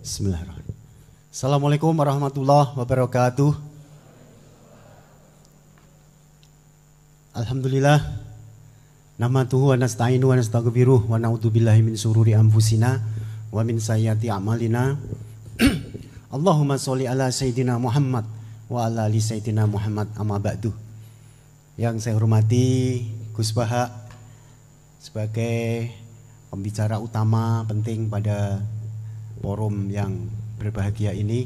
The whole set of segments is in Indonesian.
Bismillahirrahmanirrahim. Assalamualaikum warahmatullahi wabarakatuh. Alhamdulillah. Nahmaduhu wa nasta'inu wa nastaghfiruh wa na'udzubillahi min syururi anfusina wa min sayyiati a'malina. Allahumma sholli ala sayyidina Muhammad wa ala ali sayyidina Muhammad, amma ba'du. Yang saya hormati Gus Baha sebagai pembicara utama penting pada forum yang berbahagia ini.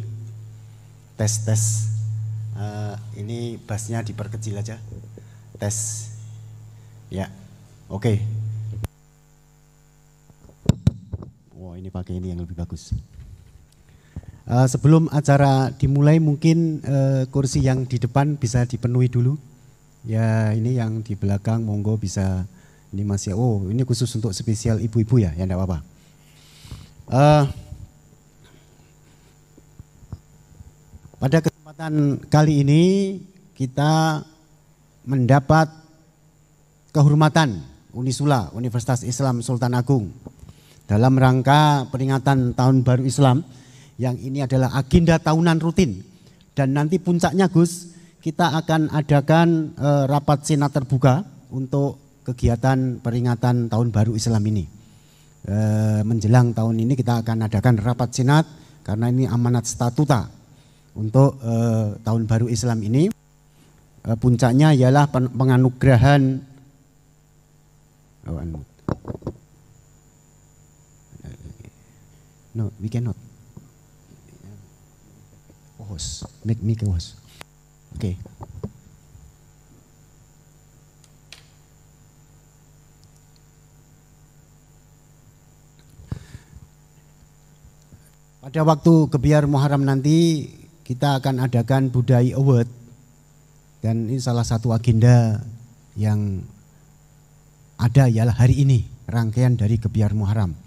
Tes. Ini bassnya diperkecil aja. Tes. Ya, oke. Wah, ini pakai ini yang lebih bagus. Sebelum acara dimulai mungkin kursi yang di depan bisa dipenuhi dulu. Ya, ini yang di belakang monggo bisa. Ini masih, ini khusus untuk spesial ibu-ibu ya enggak apa-apa. Pada kesempatan kali ini kita mendapat kehormatan Unisula, Universitas Islam Sultan Agung, dalam rangka peringatan Tahun Baru Islam, yang ini adalah agenda tahunan rutin. Dan nanti puncaknya Gus, kita akan adakan rapat senat terbuka untuk kegiatan peringatan Tahun Baru Islam ini. Menjelang tahun ini kita akan adakan rapat senat karena ini amanat statuta untuk Tahun Baru Islam ini. Puncaknya ialah penganugerahan no, we cannot host, make me host. Okay. Pada waktu Gebiar Muharram nanti kita akan adakan Budaya Award, dan ini salah satu agenda yang ada ialah hari ini, rangkaian dari Gebiar Muharram.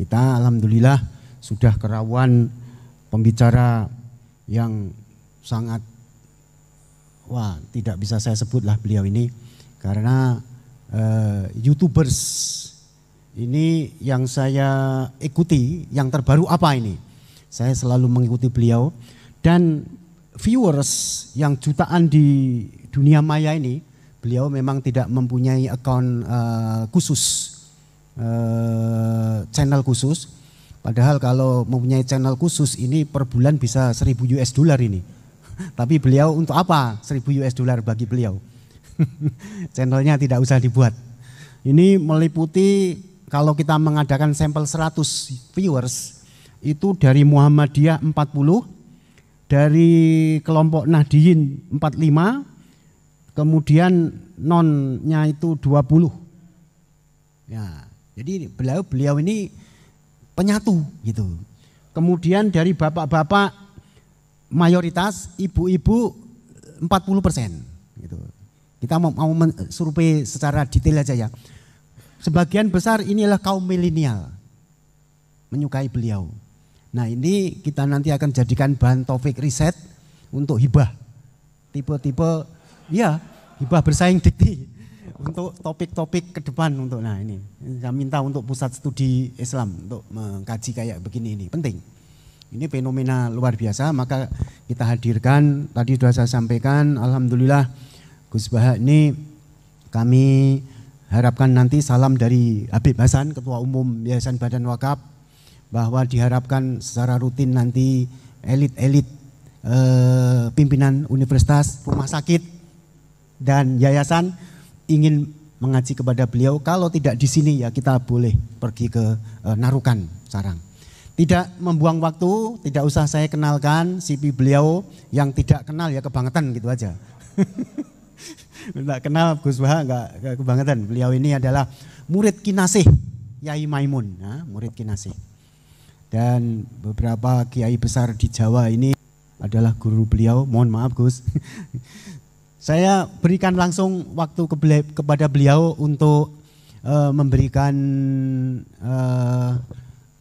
Kita alhamdulillah sudah kerawan pembicara yang sangat, tidak bisa saya sebutlah beliau ini, karena YouTubers ini yang saya ikuti, yang terbaru apa ini, saya selalu mengikuti beliau. Dan viewers yang jutaan di dunia maya ini, beliau memang tidak mempunyai akun khusus, channel khusus. Padahal kalau mempunyai channel khusus ini per bulan bisa $1.000 ini. Tapi beliau untuk apa $1.000 bagi beliau? Channelnya tidak usah dibuat. Ini meliputi kalau kita mengadakan sampel 100 viewers, itu dari Muhammadiyah 40, dari kelompok Nahdiyin 45, kemudian nonnya itu 20. Ya, jadi beliau ini penyatu gitu. Kemudian dari bapak-bapak mayoritas, ibu-ibu 40% gitu. Kita mau survei secara detail aja ya. Sebagian besar inilah kaum milenial menyukai beliau. Nah, ini kita nanti akan jadikan bahan topik riset untuk hibah. Tipe-tipe ya, hibah bersaing dikti untuk topik-topik ke depan untuk ini. Saya minta untuk pusat studi Islam untuk mengkaji kayak begini, ini penting. Ini fenomena luar biasa, maka kita hadirkan, tadi sudah saya sampaikan, alhamdulillah Gus Baha ini kami harapkan nanti salam dari Habib Hasan, Ketua Umum Yayasan Badan Wakaf, bahwa diharapkan secara rutin nanti elit-elit pimpinan universitas, rumah sakit, dan yayasan ingin mengaji kepada beliau. Kalau tidak di sini ya kita boleh pergi ke Narukan, Sarang. Tidak membuang waktu, tidak usah saya kenalkan CV beliau, yang tidak kenal ya kebangetan gitu aja. Tidak kenal Gus Baha enggak kebangetan. Beliau ini adalah murid kinasih Yai Maimun, murid kinasih. Dan beberapa kiai besar di Jawa ini adalah guru beliau. Mohon maaf Gus. Saya berikan langsung waktu kepada beliau untuk memberikan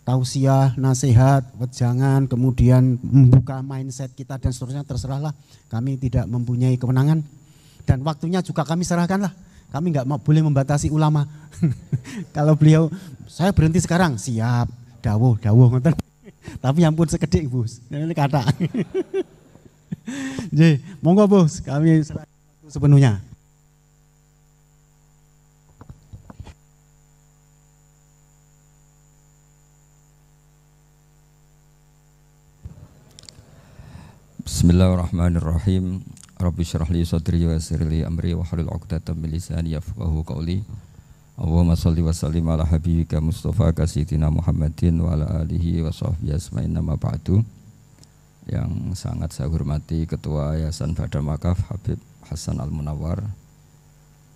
tausiah, nasihat, wejangan, kemudian membuka mindset kita dan seterusnya. Terserahlah, kami tidak mempunyai kewenangan. Dan waktunya juga kami serahkanlah. Kami nggak boleh membatasi ulama. Kalau beliau, saya berhenti sekarang, siap. Dawuh ngoten. Tapi ampun sekedhik Bos. Ini kata. Nggih, monggo Bos, kami serahkan waktu sepenuhnya. Bismillahirrahmanirrahim. Rabbi syrah li sadri wa yassir li amri wa hlul 'uqdatam min lisani yafqahu qawli. Allahumma shalli wa sallim ala habibika Mustafa sayyidina Muhammadin wa ala alihi wa sahbihi asma'in nama ba'du. Yang sangat saya hormati Ketua Yayasan Badar Wakaf Habib Hasan Al-Munawwar.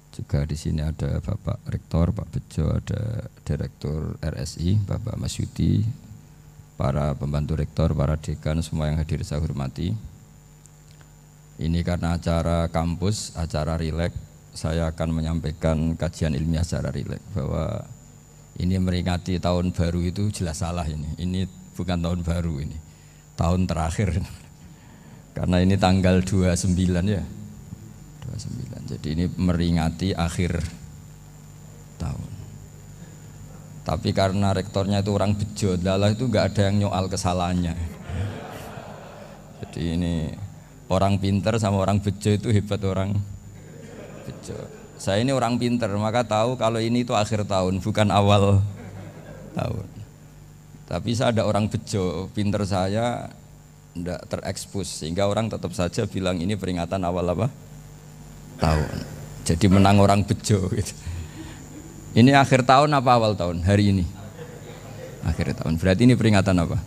Juga di sini ada Bapak Rektor Pak Bejo, ada Direktur RSI Bapak Masyudi, para pembantu rektor, para dekan, semua yang hadir saya hormati. Ini karena acara kampus, acara rileks, saya akan menyampaikan kajian ilmiah secara rileks bahwa ini meringati tahun baru itu jelas salah ini. Ini bukan tahun baru ini, tahun terakhir. Karena ini tanggal 29 ya. 29. Jadi ini meringati akhir tahun. Tapi karena rektornya itu orang bejo, dalah itu nggak ada yang nyoal kesalahannya. Jadi ini orang pinter sama orang bejo itu hebat orang bejo. Saya ini orang pinter, maka tahu kalau ini itu akhir tahun, bukan awal tahun. Tapi saya ada orang bejo, pinter saya tidak terekspos, sehingga orang tetap saja bilang ini peringatan awal apa? Tahun. Jadi menang orang bejo gitu. Ini akhir tahun apa awal tahun? Hari ini akhir tahun. Berarti ini peringatan apa?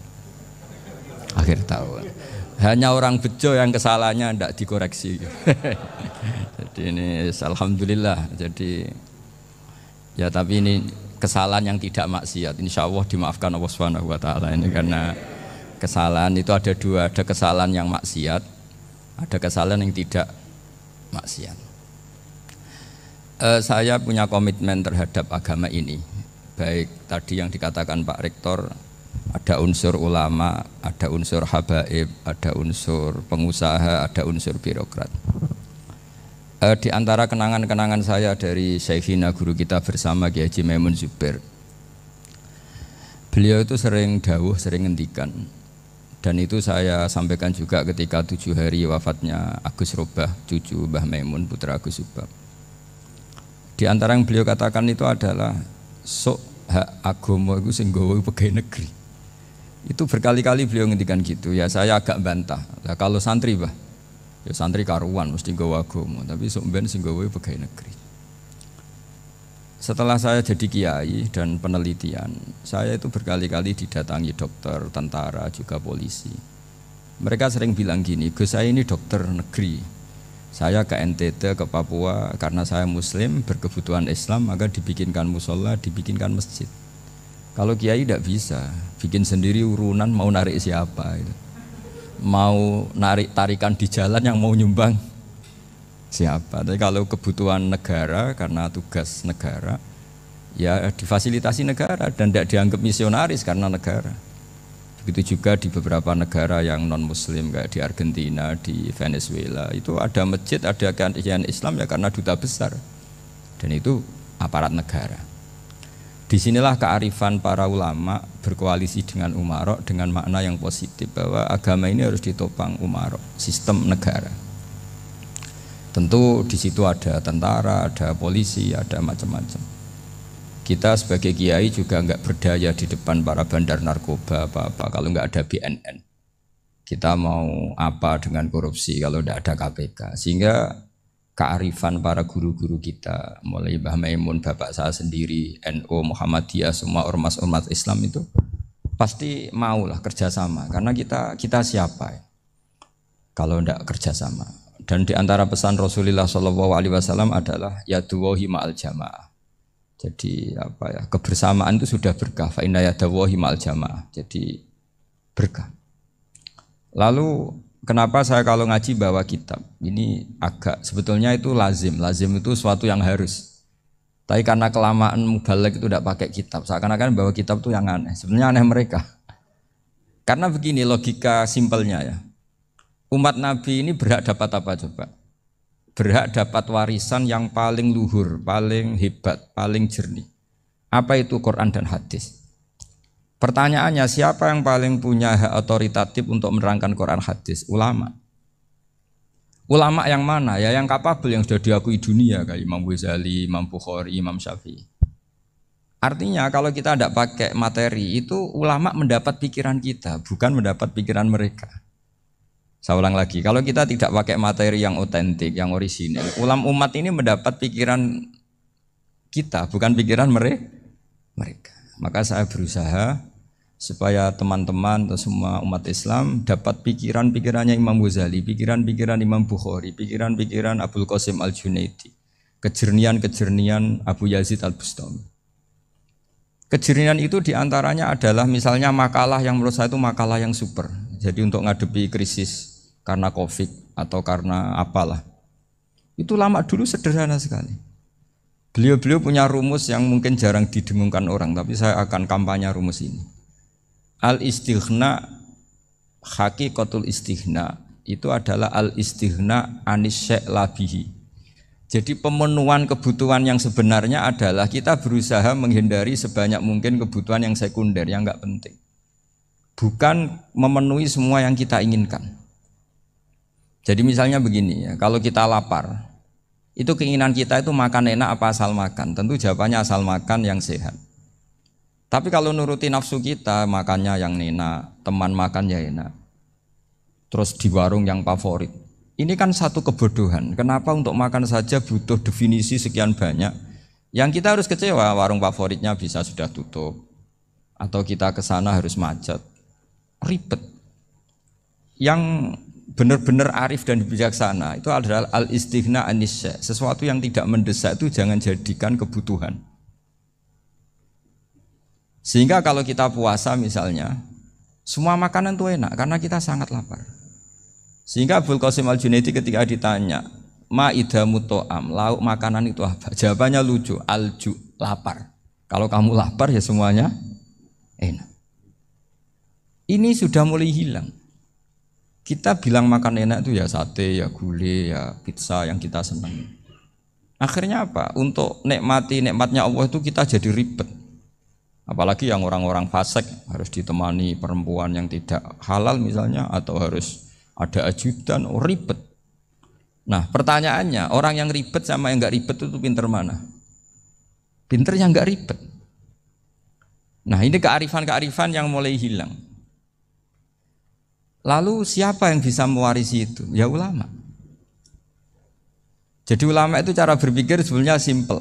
Akhir tahun. Hanya orang bejo yang kesalahannya tidak dikoreksi. Jadi ini alhamdulillah. Jadi ya tapi ini kesalahan yang tidak maksiat. Insya Allah dimaafkan Allah Subhanahu Wa Taala ini karena kesalahan itu ada dua, ada kesalahan yang maksiat, ada kesalahan yang tidak maksiat. Saya punya komitmen terhadap agama ini. Baik tadi yang dikatakan Pak Rektor, ada unsur ulama, ada unsur habaib, ada unsur pengusaha, ada unsur birokrat. Di antara kenangan-kenangan saya dari Syekhina guru kita bersama Kiai Haji Maimun Zubair, beliau itu sering dawuh, sering ngendikan, dan itu saya sampaikan juga ketika 7 hari wafatnya Agus Robah, cucu Mbah Maimun, putra Agus Subah. Di antara yang beliau katakan itu adalah sok hak agama itu sing nggawa pegawai negeri. Itu berkali-kali beliau ngendikan gitu. Ya saya agak bantah. Lah kalau santri bah, ya santri karuan mesti nggawa agama, tapi sok ben sing nggawa pegawai negeri. Setelah saya jadi kiai dan penelitian, saya itu berkali-kali didatangi dokter, tentara, juga polisi. Mereka sering bilang gini, Gus saya ini dokter negeri. Saya ke NTT, ke Papua, karena saya muslim, berkebutuhan Islam, maka dibikinkan musola, dibikinkan masjid. Kalau kiai tidak bisa, bikin sendiri urunan mau narik siapa gitu. Mau narik tarikan di jalan yang mau nyumbang siapa. Tapi kalau kebutuhan negara, karena tugas negara, ya difasilitasi negara dan tidak dianggap misionaris karena negara. Begitu juga di beberapa negara yang non-muslim kayak di Argentina, di Venezuela, itu ada masjid, ada kajian Islam ya karena duta besar. Dan itu aparat negara. Disinilah kearifan para ulama berkoalisi dengan umarok dengan makna yang positif bahwa agama ini harus ditopang umarok, sistem negara. Tentu di situ ada tentara, ada polisi, ada macam-macam. Kita sebagai kiai juga enggak berdaya di depan para bandar narkoba apa-apa kalau enggak ada BNN. Kita mau apa dengan korupsi kalau enggak ada KPK. Sehingga kearifan para guru-guru kita, mulai Mbah Maimun, bapak saya sendiri, NU, Muhammadiyah, semua ormas-ormas Islam itu pasti maulah kerjasama. Karena kita siapa ya? Kalau enggak kerjasama. Dan di antara pesan Rasulullah SAW adalah yaduwahi ma'al jamaah. Jadi apa ya, kebersamaan itu sudah berkah. Fa inna yadallahi ma'al jamaah. Jadi berkah. Lalu kenapa saya kalau ngaji bawa kitab? Ini agak sebetulnya itu lazim. Lazim itu suatu yang harus. Tapi karena kelamaan mubalek itu tidak pakai kitab. Seakan-akan bawa kitab itu yang aneh. Sebenarnya aneh mereka. Karena begini logika simpelnya ya. Umat Nabi ini berhak dapat apa coba? Berhak dapat warisan yang paling luhur, paling hebat, paling jernih. Apa itu Quran dan hadis? Pertanyaannya, siapa yang paling punya hak otoritatif untuk menerangkan Quran hadis? Ulama. Ulama yang mana? Ya yang kapabel, yang sudah diakui dunia kayak Imam Ghazali, Imam Bukhari, Imam Syafi'i. Artinya kalau kita tidak pakai materi itu ulama mendapat pikiran kita, bukan mendapat pikiran mereka. Saya ulang lagi, kalau kita tidak pakai materi yang otentik, yang orisinil, ulama umat ini mendapat pikiran kita, bukan pikiran mereka. Maka saya berusaha supaya teman-teman atau semua umat Islam dapat pikiran-pikirannya Imam Ghazali, pikiran-pikiran Imam Bukhari, pikiran-pikiran Abul Qasim Al-Junaidi, kejernian-kejernian Abu Yazid Al-Bustami. Kejernian itu diantaranya adalah misalnya makalah yang menurut saya itu makalah yang super. Jadi untuk ngadepi krisis karena COVID atau karena apalah. Itu lama dulu sederhana sekali. Beliau-beliau punya rumus yang mungkin jarang didengungkan orang, tapi saya akan kampanye rumus ini. Al-istighna, hakikatul istighna itu adalah al-istighna anis syai' labihi. Jadi pemenuhan kebutuhan yang sebenarnya adalah kita berusaha menghindari sebanyak mungkin kebutuhan yang sekunder, yang enggak penting. Bukan memenuhi semua yang kita inginkan. Jadi misalnya begini ya, kalau kita lapar, itu keinginan kita itu makan enak apa asal makan? Tentu jawabannya asal makan yang sehat. Tapi kalau nuruti nafsu kita, makannya yang enak, teman makan ya enak. Terus di warung yang favorit. Ini kan satu kebodohan. Kenapa untuk makan saja butuh definisi sekian banyak? Yang kita harus kecewa, warung favoritnya bisa sudah tutup. Atau kita ke sana harus macet. Ribet. Yang benar-benar arif dan bijaksana itu adalah al-istighna anisya. Sesuatu yang tidak mendesak itu jangan jadikan kebutuhan. Sehingga kalau kita puasa misalnya, semua makanan itu enak karena kita sangat lapar. Sehingga Abul Qasim Al-Junaidi ketika ditanya, ma'idamu to'am, lauk makanan itu apa? Jawabannya lucu, alju, lapar. Kalau kamu lapar ya semuanya enak. Ini sudah mulai hilang. Kita bilang makan enak itu ya sate, ya gulai, ya pizza yang kita senang. Akhirnya apa? Untuk nikmatnya Allah itu kita jadi ribet. Apalagi yang orang-orang fasik harus ditemani perempuan yang tidak halal misalnya, atau harus ada ajudan, ribet. Nah pertanyaannya, orang yang ribet sama yang enggak ribet itu pinter mana? Pinter yang enggak ribet. Nah ini kearifan-kearifan yang mulai hilang. Lalu siapa yang bisa mewarisi itu? Ya ulama. Jadi ulama itu cara berpikir sebenarnya simple.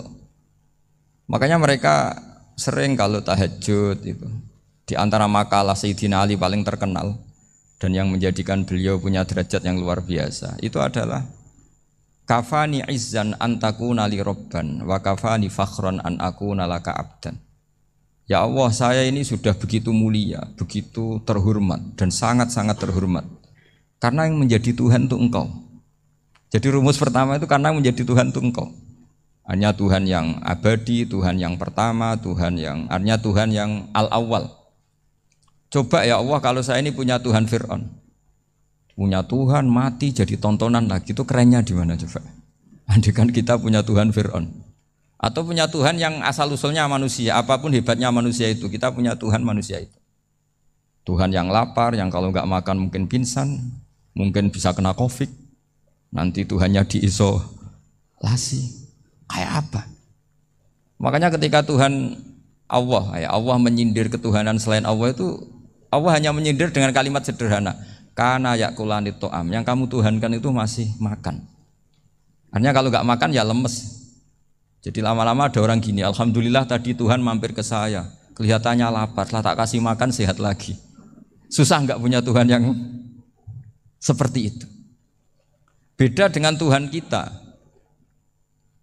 Makanya mereka sering kalau tahajud itu, di antara makalah Sayyidina Ali paling terkenal dan yang menjadikan beliau punya derajat yang luar biasa itu adalah kafani izzan antakuna li robban wa kafani fakhran an akuna laka abdan. Ya Allah, saya ini sudah begitu mulia, begitu terhormat dan sangat-sangat terhormat karena yang menjadi Tuhan itu Engkau. Jadi rumus pertama itu karena menjadi Tuhan itu Engkau. Hanya Tuhan yang abadi, Tuhan yang pertama, artinya Tuhan yang al-awwal. Coba ya Allah, kalau saya ini punya Tuhan Fir'aun, punya Tuhan mati jadi tontonan lagi, itu kerennya di mana coba? Andaikan kita punya Tuhan Fir'aun, atau punya Tuhan yang asal-usulnya manusia, apapun hebatnya manusia itu, kita punya Tuhan manusia itu. Tuhan yang lapar, yang kalau nggak makan mungkin pingsan, mungkin bisa kena COVID, nanti Tuhannya diisolasi. Kayak apa? Makanya ketika Tuhan Allah menyindir ketuhanan selain Allah itu, Allah hanya menyindir dengan kalimat sederhana, kana yakulanit to'am, yang kamu tuhankan itu masih makan. Artinya kalau nggak makan ya lemes. Jadi lama-lama ada orang gini, alhamdulillah tadi Tuhan mampir ke saya, kelihatannya lapar, setelah tak kasih makan sehat lagi. Susah nggak punya Tuhan yang seperti itu. Beda dengan Tuhan kita.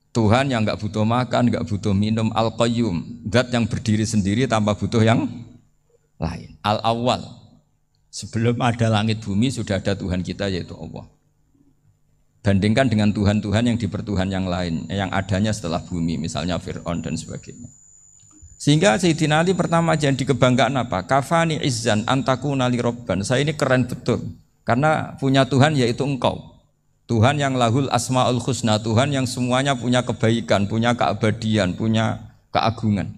Tuhan yang enggak butuh makan, enggak butuh minum, Al-Qayyum, zat yang berdiri sendiri tanpa butuh yang lain. Al-Awwal, sebelum ada langit bumi sudah ada Tuhan kita yaitu Allah. Bandingkan dengan Tuhan-Tuhan yang dipertuhan yang lain, yang adanya setelah bumi, misalnya Fir'aun dan sebagainya. Sehingga Sayyidina Ali pertama jadi kebanggaan apa? Kafani izzan antakuna li robban. Saya ini keren betul, karena punya Tuhan yaitu Engkau. Tuhan yang lahul asma'ul husna, Tuhan yang semuanya punya kebaikan, punya keabadian, punya keagungan.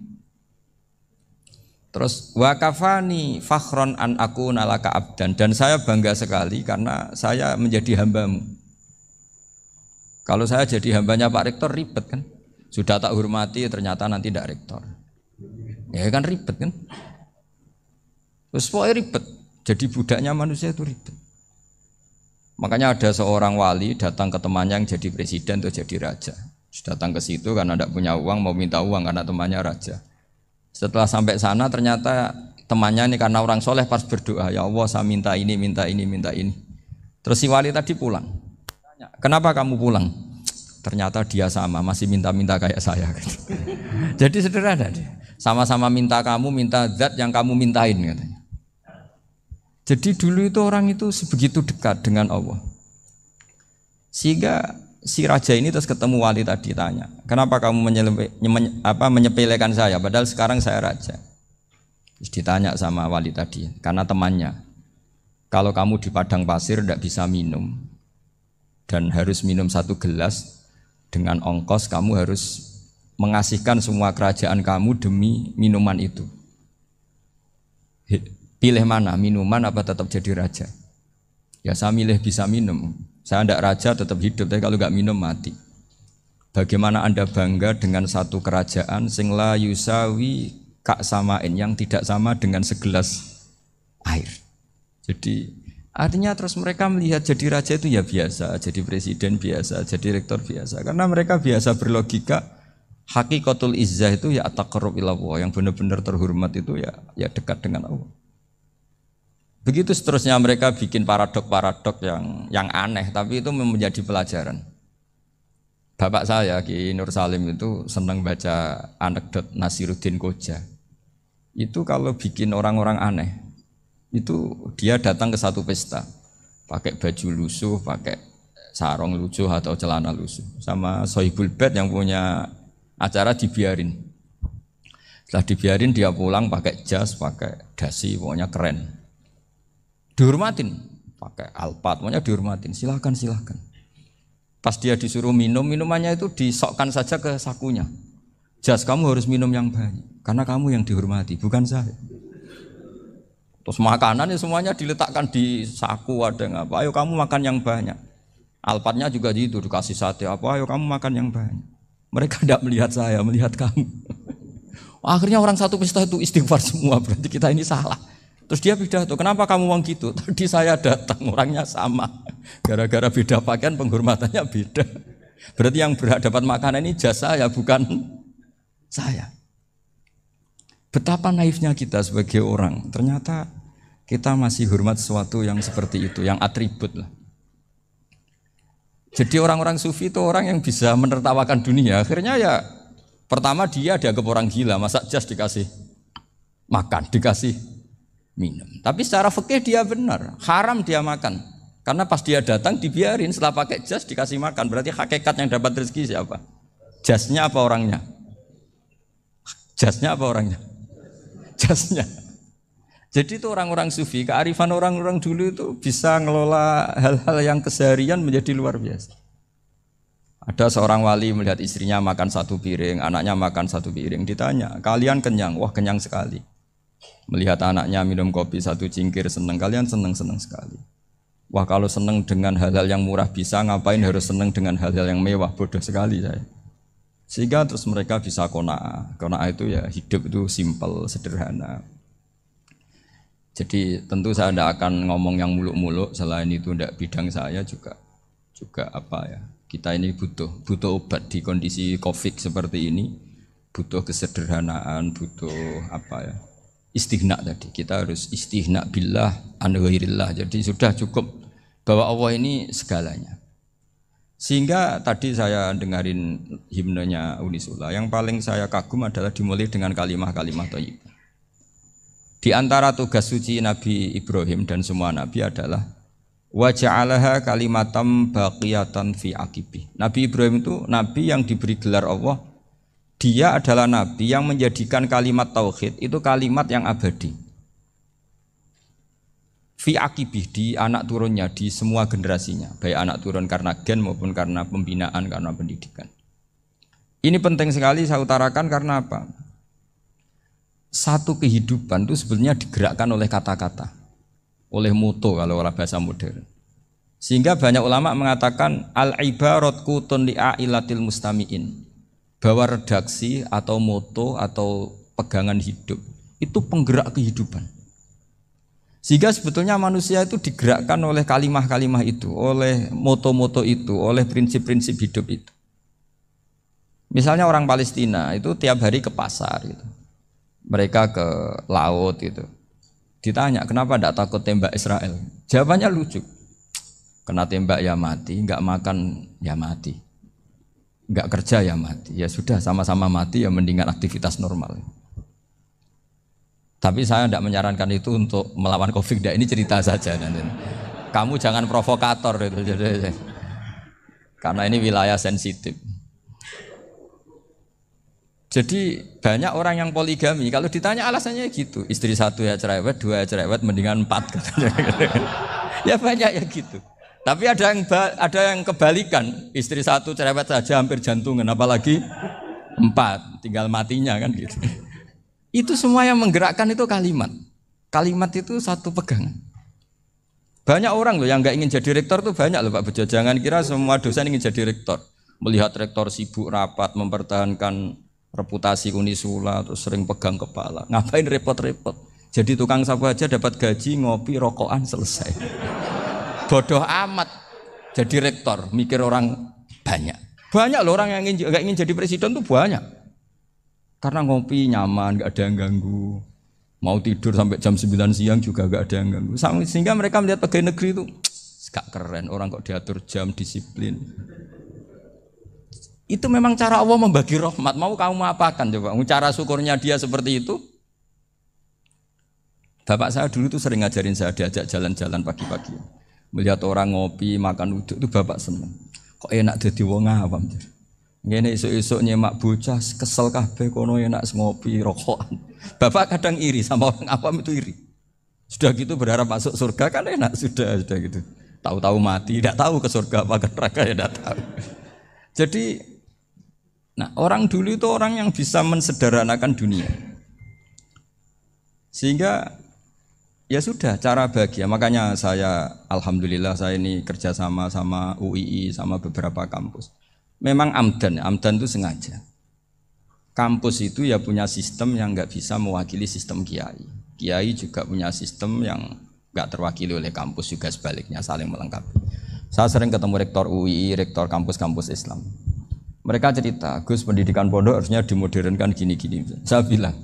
Terus wa kafani fakhron an aku nalaka abdan, dan saya bangga sekali karena saya menjadi hambamu. Kalau saya jadi hambanya Pak Rektor ribet kan, sudah tak hormati ternyata nanti tidak rektor, ya kan ribet kan. Terus pokoknya ribet, jadi budaknya manusia itu ribet. Makanya ada seorang wali datang ke temannya yang jadi presiden atau jadi raja. Datang ke situ karena tidak punya uang, mau minta uang karena temannya raja. Setelah sampai sana ternyata temannya ini karena orang soleh pas berdoa, ya Allah saya minta ini, minta ini, minta ini. Terus si wali tadi pulang. Tanya, kenapa kamu pulang? Ternyata dia sama, masih minta-minta kayak saya. Jadi sederhana dia. Sama-sama minta kamu, minta zat yang kamu mintain katanya. Jadi dulu itu orang itu sebegitu dekat dengan Allah. Sehingga si raja ini terus ketemu wali tadi tanya, kenapa kamu menyepelekan saya padahal sekarang saya raja. Terus ditanya sama wali tadi, karena temannya, kalau kamu di padang pasir tidak bisa minum dan harus minum 1 gelas, dengan ongkos kamu harus mengasihkan semua kerajaan kamu demi minuman itu. Pilih mana, minuman apa tetap jadi raja? Ya saya milih bisa minum. Saya tidak raja tetap hidup, tapi kalau nggak minum mati. Bagaimana Anda bangga dengan satu kerajaan sing la yusawi kak samain, yang tidak sama dengan segelas air. Jadi artinya terus mereka melihat jadi raja itu ya biasa, jadi presiden biasa, jadi rektor biasa. Karena mereka biasa berlogika hakikatul izzah itu ya taqarrub ila Allah, yang benar-benar terhormat itu ya dekat dengan Allah. Begitu seterusnya mereka bikin paradok-paradok yang aneh, tapi itu menjadi pelajaran. Bapak saya Ki Nur Salim itu senang baca anekdot Nasiruddin Koja. Itu kalau bikin orang-orang aneh, itu dia datang ke satu pesta, pakai baju lusuh, pakai sarung lusuh atau celana lusuh, sama Sohibul Bait yang punya acara dibiarin. Setelah dibiarin dia pulang pakai jas, pakai dasi, pokoknya keren. Dihormatin, pakai alpat, pokoknya dihormatin, silahkan. Pas dia disuruh minum, minumannya itu disokkan saja ke sakunya. Jas, kamu harus minum yang banyak, karena kamu yang dihormati, bukan saya. Terus makanannya semuanya diletakkan di saku, ada yang apa, ayo kamu makan yang banyak. Alpatnya juga gitu, dikasih sate, apa, ayo kamu makan yang banyak. Mereka tidak melihat saya, melihat kamu. Akhirnya orang satu pesta itu istighfar semua, berarti kita ini salah. Terus dia pidato, kenapa kamu ngomong gitu? Tadi saya datang, orangnya sama. Gara-gara beda pakaian, penghormatannya beda. Berarti yang berhak dapat makanan ini jasa ya, bukan saya. Betapa naifnya kita sebagai orang. Ternyata kita masih hormat sesuatu yang seperti itu, yang atribut lah. Jadi orang-orang sufi itu orang yang bisa menertawakan dunia. Akhirnya ya, pertama dia dianggap orang gila, masa jas dikasih makan, dikasih minum. Tapi secara fikih dia benar, haram dia makan. Karena pas dia datang dibiarin, setelah pakai jas dikasih makan. Berarti hakikat yang dapat rezeki siapa? Jasnya apa orangnya? Jasnya apa orangnya? Jasnya. Jadi itu orang-orang sufi, kearifan orang-orang dulu itu bisa ngelola hal-hal yang keseharian menjadi luar biasa. Ada seorang wali melihat istrinya makan 1 piring, anaknya makan 1 piring. Ditanya, kalian kenyang? Wah kenyang sekali. Melihat anaknya minum kopi 1 cingkir seneng, kalian seneng sekali. Wah kalau seneng dengan hal-hal yang murah bisa, ngapain harus seneng dengan hal-hal yang mewah, bodoh sekali saya. Sehingga terus mereka bisa qanaah. Qanaah itu ya hidup itu simpel, sederhana. Jadi tentu saya tidak akan ngomong yang muluk-muluk, selain itu tidak bidang saya juga apa ya. Kita ini butuh obat di kondisi Covid seperti ini, butuh kesederhanaan, butuh apa ya? Istighna tadi, kita harus istighna billah an ghairillah. Jadi sudah cukup bahwa Allah ini segalanya. Sehingga tadi saya dengarin himnenya Unisula, yang paling saya kagum adalah dimulai dengan kalimat-kalimat thayyibah. Di antara tugas suci Nabi Ibrahim dan semua nabi adalah wa ja'alaha kalimatam baqiyatan fi aqibi. Nabi Ibrahim itu nabi yang diberi gelar Allah. Dia adalah nabi yang menjadikan kalimat tauhid itu kalimat yang abadi. Fi akibih, di anak turunnya, di semua generasinya, baik anak turun karena gen maupun karena pembinaan, karena pendidikan. Ini penting sekali saya utarakan karena apa? satu kehidupan itu sebenarnya digerakkan oleh kata-kata, oleh moto kalau orang bahasa modern. Sehingga banyak ulama mengatakan al-ibarat kutun li'ailatil mustami'in, bahwa redaksi atau moto atau pegangan hidup itu penggerak kehidupan. Sehingga sebetulnya manusia itu digerakkan oleh kalimah-kalimah itu, oleh moto-moto itu, oleh prinsip-prinsip hidup itu. Misalnya orang Palestina itu tiap hari ke pasar gitu. Mereka ke laut gitu. Ditanya, kenapa tidak takut tembak Israel? Jawabannya lucu. Kena tembak ya mati, enggak makan ya mati. Enggak kerja ya mati. Ya sudah sama-sama mati ya mendingan aktivitas normal. Tapi saya tidak menyarankan itu untuk melawan Covid. Ini cerita saja. Kamu jangan provokator itu. Karena ini wilayah sensitif. Jadi banyak orang yang poligami. Kalau ditanya alasannya gitu, istri satu ya cerewet, dua ya cerewet, mendingan 4. Ya banyak ya gitu. Tapi ada yang kebalikan, istri satu cerewet saja hampir jantungan, apalagi 4, tinggal matinya kan gitu. Itu semua yang menggerakkan itu kalimat. Kalimat itu satu pegangan. Banyak orang loh yang nggak ingin jadi rektor tuh banyak loh Pak Bejo. Jangan kira semua dosen ingin jadi rektor. Melihat rektor sibuk rapat, mempertahankan reputasi Unisula, terus sering pegang kepala. Ngapain repot-repot? Jadi tukang sapu aja dapat gaji, ngopi, rokokan, selesai. Bodoh amat jadi rektor, mikir orang banyak. Banyak loh orang yang nggak ingin jadi presiden tuh banyak. Karena ngopi nyaman, nggak ada yang ganggu. Mau tidur sampai jam 9 siang juga nggak ada yang ganggu. Sehingga mereka melihat pegawai negeri itu gak keren, orang kok diatur jam, disiplin. Itu memang cara Allah membagi rahmat. Mau kamu apakan coba? Cara syukurnya dia seperti itu. Bapak saya dulu tuh sering ngajarin saya, diajak jalan-jalan pagi-pagi. Melihat orang ngopi, makan uduk itu bapak seneng. Kok enak jadi wong awam. Ngene esuk-esuk nyemak bocah kesel kabeh kono enak ngopi, rokokan. Bapak kadang iri sama orang awam itu iri. Sudah gitu berharap masuk surga kan enak sudah gitu. Tahu-tahu mati, tidak tahu ke surga apa ke neraka ya tidak tahu. Jadi nah, orang dulu itu orang yang bisa mensederhanakan dunia. Sehingga ya sudah cara bahagia. Makanya saya alhamdulillah saya ini kerjasama sama UII sama beberapa kampus. Memang amdan itu sengaja. Kampus itu ya punya sistem yang nggak bisa mewakili sistem kiai. Kiai juga punya sistem yang nggak terwakili oleh kampus, juga sebaliknya saling melengkapi. Saya sering ketemu rektor UII, rektor kampus-kampus Islam. Mereka cerita, Gus pendidikan pondok harusnya dimodernkan gini-gini. Saya bilang,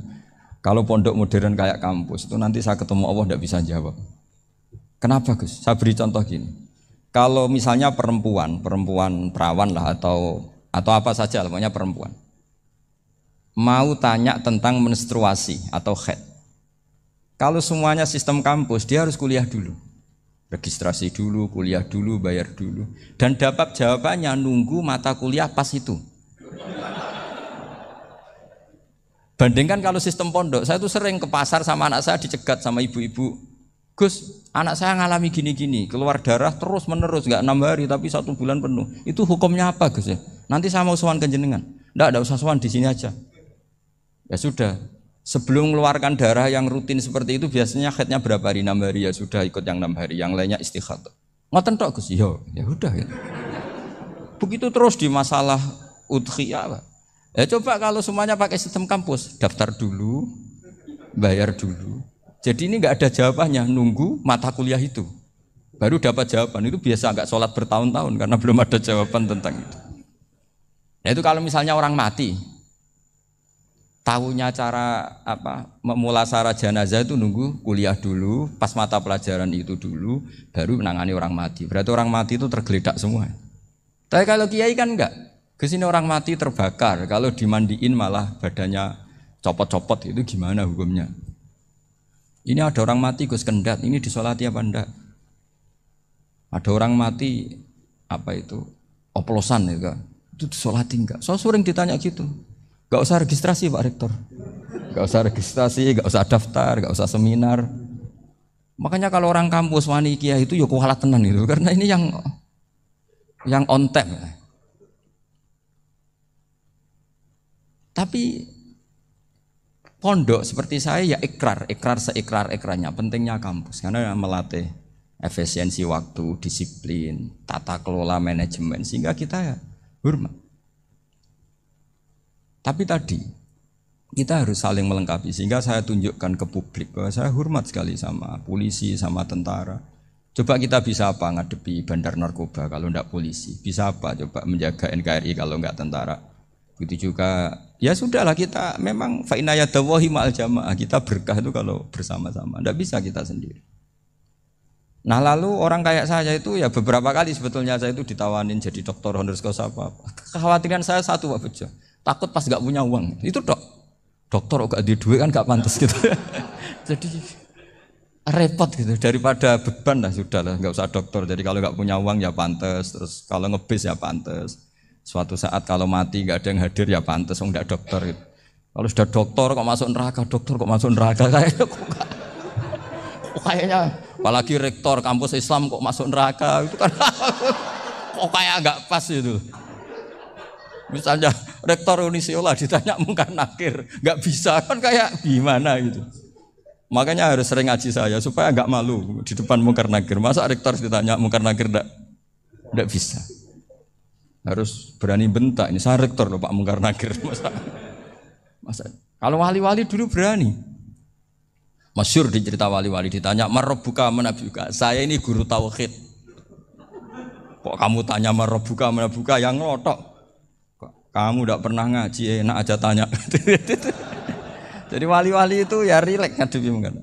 kalau pondok modern kayak kampus itu nanti saya ketemu Allah tidak bisa jawab. Kenapa Gus? Saya beri contoh gini. Kalau misalnya perempuan perawan lah atau apa saja, pokoknya perempuan, mau tanya tentang menstruasi atau haid. Kalau semuanya sistem kampus, dia harus kuliah dulu. Registrasi dulu, kuliah dulu, bayar dulu. Dan dapat jawabannya nunggu mata kuliah pas itu. Bandingkan kalau sistem pondok, saya tuh sering ke pasar sama anak saya dicegat sama ibu-ibu. Gus, anak saya ngalami gini-gini, keluar darah terus menerus, nggak 6 hari tapi 1 bulan penuh. Itu hukumnya apa Gus ya? Nanti saya mau sowan ke jenengan. Nggak usah sowan di sini aja. Ya sudah. Sebelum mengeluarkan darah yang rutin seperti itu biasanya haidnya berapa hari? 6 hari ya sudah ikut yang 6 hari, yang lainnya istighatsah. Ngoten tok Gus, ya udah ya. Begitu terus di masalah udhiyah, Pak. Ya coba kalau semuanya pakai sistem kampus, daftar dulu, bayar dulu. Jadi ini nggak ada jawabannya, nunggu mata kuliah itu. Baru dapat jawaban, itu biasa nggak sholat bertahun-tahun karena belum ada jawaban tentang itu. Nah itu kalau misalnya orang mati, tahunya cara memulasara jenazah itu nunggu kuliah dulu, pas mata pelajaran itu dulu, baru menangani orang mati. Berarti orang mati itu tergeledak semua. Tapi kalau kiai kan enggak. Kesini orang mati terbakar, kalau dimandiin malah badannya copot-copot, itu gimana hukumnya? Ini ada orang mati Gus Kendat, ini disolati apa enggak? Ada orang mati oplosan itu disolati enggak? So sering ditanya gitu. Gak usah registrasi Pak Rektor, gak usah registrasi, gak usah daftar, gak usah seminar. Makanya kalau orang kampus wani kiai itu ya kualat tenan itu, karena ini yang on time. Tapi pondok seperti saya ya ikrar seikrar-ikrarnya. Pentingnya kampus karena melatih efisiensi waktu, disiplin, tata kelola manajemen sehingga kita ya hormat. Tapi tadi kita harus saling melengkapi sehingga saya tunjukkan ke publik bahwa saya hormat sekali sama polisi, sama tentara. Coba kita bisa apa ngadepi bandar narkoba kalau enggak polisi? Bisa apa coba menjaga NKRI kalau enggak tentara? Begitu juga ya sudahlah kita memang fa inna yadallahi ma'al jamaah. Kita berkah itu kalau bersama-sama. Enggak bisa kita sendiri. Nah lalu orang kayak saya itu ya beberapa kali sebetulnya saya itu ditawanin jadi doktor honoris causa apa. Kekhawatiran saya satu Pak Bejo, takut pas enggak punya uang. Itu dokter kok di duit kan enggak pantas gitu. Jadi repot gitu daripada beban lah sudah lah nggak usah dokter. Jadi kalau nggak punya uang ya pantas, terus kalau ngebis ya pantas. Suatu saat kalau mati nggak ada yang hadir ya pantas, nggak dokter gitu. Kalau sudah dokter kok masuk neraka, kayaknya apalagi rektor kampus Islam kok masuk neraka itu kan kok kayak nggak pas itu. Misalnya rektor Unisiola ditanya mungkar nakir nggak bisa kan kayak gimana gitu. Makanya harus sering ngaji saya supaya enggak malu di depan mungkar nakir. Masa rektor ditanya mungkar nakir enggak bisa. Harus berani bentak. Ini saya rektor loh Pak mungkar nakir. Masa kalau wali-wali dulu berani. Masyhur di cerita wali-wali ditanya marabbuka manabuka. Saya ini guru tauhid. Kok kamu tanya marabbuka manabuka yang ngelotok. Kamu enggak pernah ngaji enak aja tanya. Jadi wali-wali itu ya rileks ngadepi mungkin.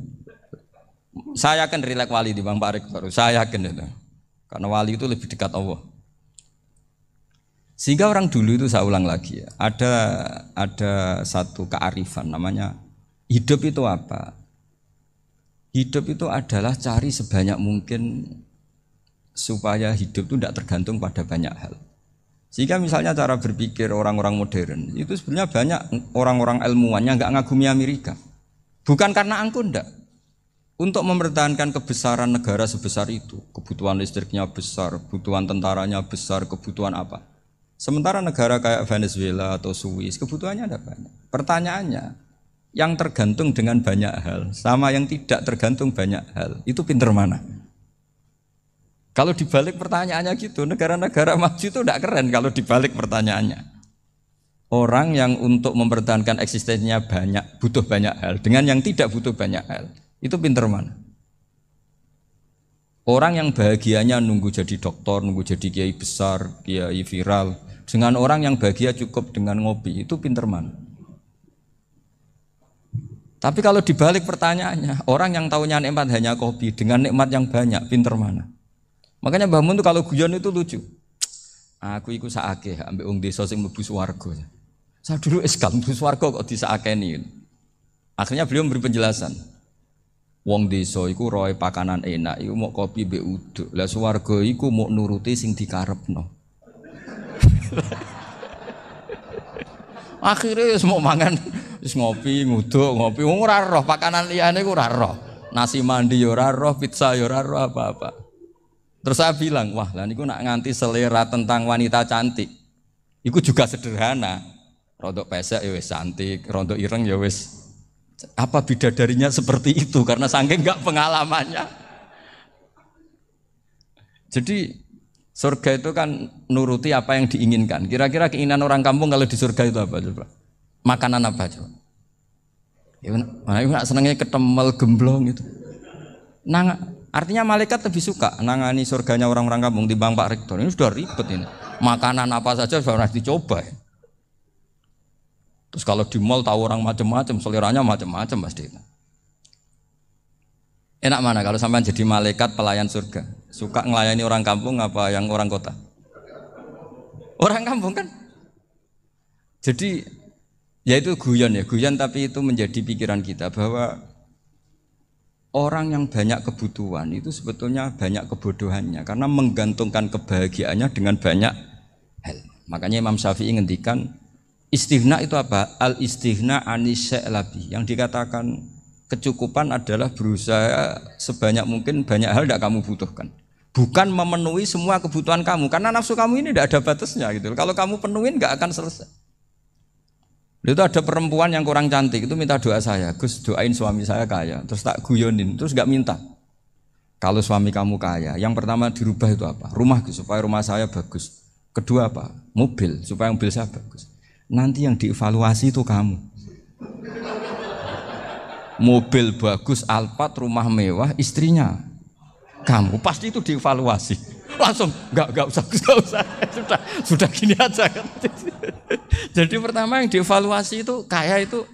Saya akan rileks wali di Bang Pak Rektor. Saya yakin itu. Karena wali itu lebih dekat Allah. Sehingga orang dulu itu saya ulang lagi ya, ada satu kearifan namanya hidup itu apa? Hidup itu adalah cari sebanyak mungkin supaya hidup itu tidak tergantung pada banyak hal. Sehingga misalnya cara berpikir orang-orang modern itu sebenarnya banyak orang-orang ilmuwannya nggak ngagumi Amerika. Bukan karena angkuh ndak. Untuk mempertahankan kebesaran negara sebesar itu, kebutuhan listriknya besar, kebutuhan tentaranya besar, kebutuhan apa. Sementara negara kayak Venezuela atau Swiss kebutuhannya ada banyak. Pertanyaannya, yang tergantung dengan banyak hal sama yang tidak tergantung banyak hal, itu pinter mana? Kalau dibalik pertanyaannya gitu, negara-negara maju itu tidak keren kalau dibalik pertanyaannya. Orang yang untuk mempertahankan eksistensinya banyak, butuh banyak hal, dengan yang tidak butuh banyak hal, itu pinter mana? Orang yang bahagianya nunggu jadi dokter, nunggu jadi kiai besar, kiai viral, dengan orang yang bahagia cukup dengan ngopi, itu pinter mana? Tapi kalau dibalik pertanyaannya, orang yang tahunya nikmat hanya kopi, dengan nikmat yang banyak, pinter mana? Makanya Mbah Mun tuh kalau guyon itu lucu. Aku iku sakake ambek wong desa sing mlebu swarga. Saya dulu eskal mlebu swarga kok disakeni. Akhirnya beliau memberi penjelasan. Wong desa iku roe pakanan enak, iku mau kopi mbek uduk. Lah swarga iku mau nuruti sing dikarepno. Akhirnya wis mau mangan, wis ngopi, nguduk, ngopi. Wong ora roh pakanan liyane iku ora roh. Nasi mandi ya ora roh, pizza ya ora roh apa-apa. Terus saya bilang, wah lah niku nak nganti selera tentang wanita cantik. Iku juga sederhana. Rontok pesek ya wis cantik, rontok ireng ya wis. Apa bidadarinya seperti itu karena saking enggak pengalamannya. Jadi surga itu kan nuruti apa yang diinginkan. Kira-kira keinginan orang kampung kalau di surga itu apa coba? Makanan apa coba? Ya nak senengnya ketemel gemblong gitu. Artinya malaikat lebih suka nangani surganya orang-orang kampung di Bang Pak Rektor. Ini sudah ribet ini. Makanan apa saja sudah pernah dicoba. Ya. Terus kalau di mall tahu orang macam-macam, seleranya macam-macam pasti. Enak mana kalau sampai jadi malaikat pelayan surga? Suka ngelayani orang kampung apa yang orang kota? Orang kampung kan? Jadi ya itu guyon tapi itu menjadi pikiran kita bahwa orang yang banyak kebutuhan itu sebetulnya banyak kebodohannya karena menggantungkan kebahagiaannya dengan banyak hal. Makanya Imam Syafi'i ngendikan istighna itu apa? Al istighna anis sya'labi. Yang dikatakan kecukupan adalah berusaha sebanyak mungkin banyak hal tidak kamu butuhkan. Bukan memenuhi semua kebutuhan kamu karena nafsu kamu ini tidak ada batasnya gitu. Kalau kamu penuhin nggak akan selesai. Itu ada perempuan yang kurang cantik itu minta doa saya, Gus doain suami saya kaya. Terus tak guyonin, terus nggak minta. Kalau suami kamu kaya, yang pertama dirubah itu apa? Rumah Gus, supaya rumah saya bagus. Kedua apa? Mobil, supaya mobil saya bagus. Nanti yang dievaluasi itu kamu. Mobil bagus, Alphard, rumah mewah, istrinya kamu. Pasti itu dievaluasi. Langsung enggak usah sudah gini aja kan. Jadi pertama yang dievaluasi itu kaya itu,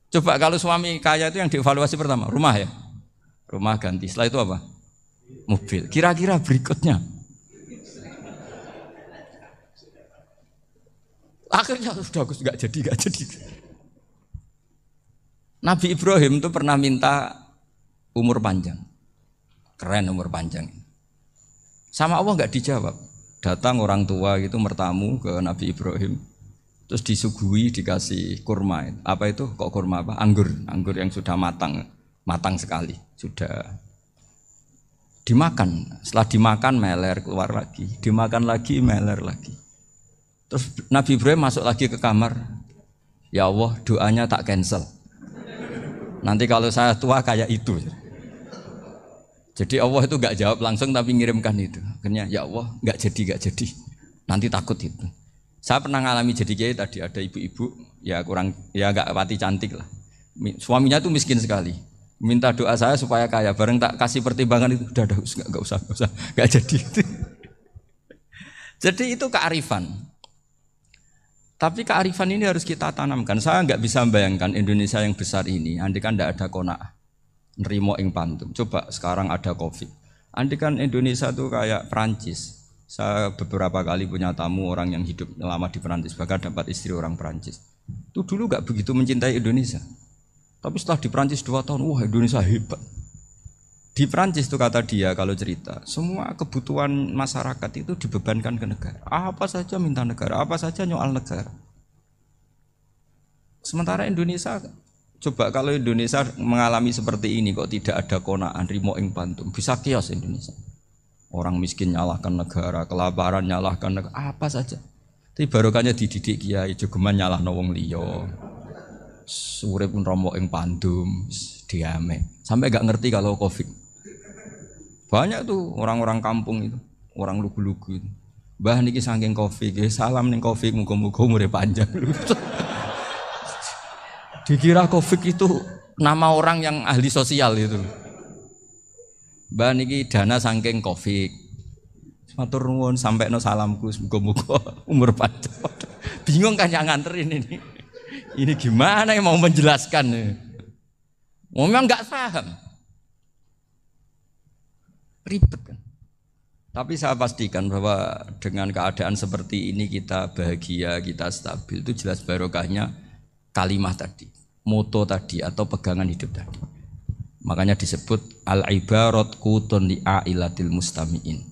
coba kalau suami kaya itu yang dievaluasi pertama rumah ya, rumah ganti, setelah itu apa, mobil, kira-kira berikutnya akhirnya sudah Gus enggak jadi. Nabi Ibrahim itu pernah minta umur panjang, keren umur panjang. Sama Allah nggak dijawab. Datang orang tua gitu mertamu ke Nabi Ibrahim, terus disuguhi dikasih kurma. Apa itu? Kok kurma apa? Anggur yang sudah matang sekali, sudah dimakan. Setelah dimakan meler keluar lagi, dimakan lagi meler lagi. Terus Nabi Ibrahim masuk lagi ke kamar. Ya Allah, doanya tak cancel. Nanti kalau saya tua kayak itu. Jadi Allah itu enggak jawab langsung tapi ngirimkan itu. Akhirnya ya Allah enggak jadi. Nanti takut itu. Saya pernah ngalami jadi kiai tadi, ada ibu-ibu ya kurang ya enggak pati cantik lah. Suaminya tuh miskin sekali. Minta doa saya supaya kaya. Bareng tak kasih pertimbangan itu udah enggak usah. Enggak jadi. Jadi itu kearifan. Tapi kearifan ini harus kita tanamkan. Saya enggak bisa membayangkan Indonesia yang besar ini andai kan enggak ada qanaah. Nerimo ing pantum. Coba sekarang ada Covid. Andai kan Indonesia tuh kayak Perancis. Saya beberapa kali punya tamu orang yang hidup lama di Perancis, bahkan dapat istri orang Perancis. Itu dulu gak begitu mencintai Indonesia. Tapi setelah di Perancis 2 tahun, wah Indonesia hebat. Di Perancis tuh kata dia kalau cerita, semua kebutuhan masyarakat itu dibebankan ke negara. Apa saja minta negara, apa saja nyoal negara. Sementara Indonesia, coba kalau Indonesia mengalami seperti ini kok tidak ada qanaah rimo ing pantum, bisa kios Indonesia. Orang miskin nyalahkan negara, kelaparan nyalahkan negara, apa saja. Tapi barokahnya dididik kiai jogeman nyalahno wong liya. Urip rimo ing pandum, diame. Sampai gak ngerti kalau Covid. Banyak tuh orang-orang kampung itu, orang lugu-lugu itu. Mbah niki saking Covid, salam ning Covid muga-muga umure panjang. Dikira Covid itu nama orang yang ahli sosial itu. Mbak niki dana saking Covid. Matur nuwun sampai no salamku muga-muga umur panjang. Bingung kan yang nganterin ini. Ini gimana yang mau menjelaskan? Memang enggak paham. Ribet kan. Tapi saya pastikan bahwa dengan keadaan seperti ini kita bahagia, kita stabil, itu jelas barokahnya kalimat tadi, moto tadi atau pegangan hidup tadi. Makanya disebut al-ibarat qutun li'ailatil mustami'in,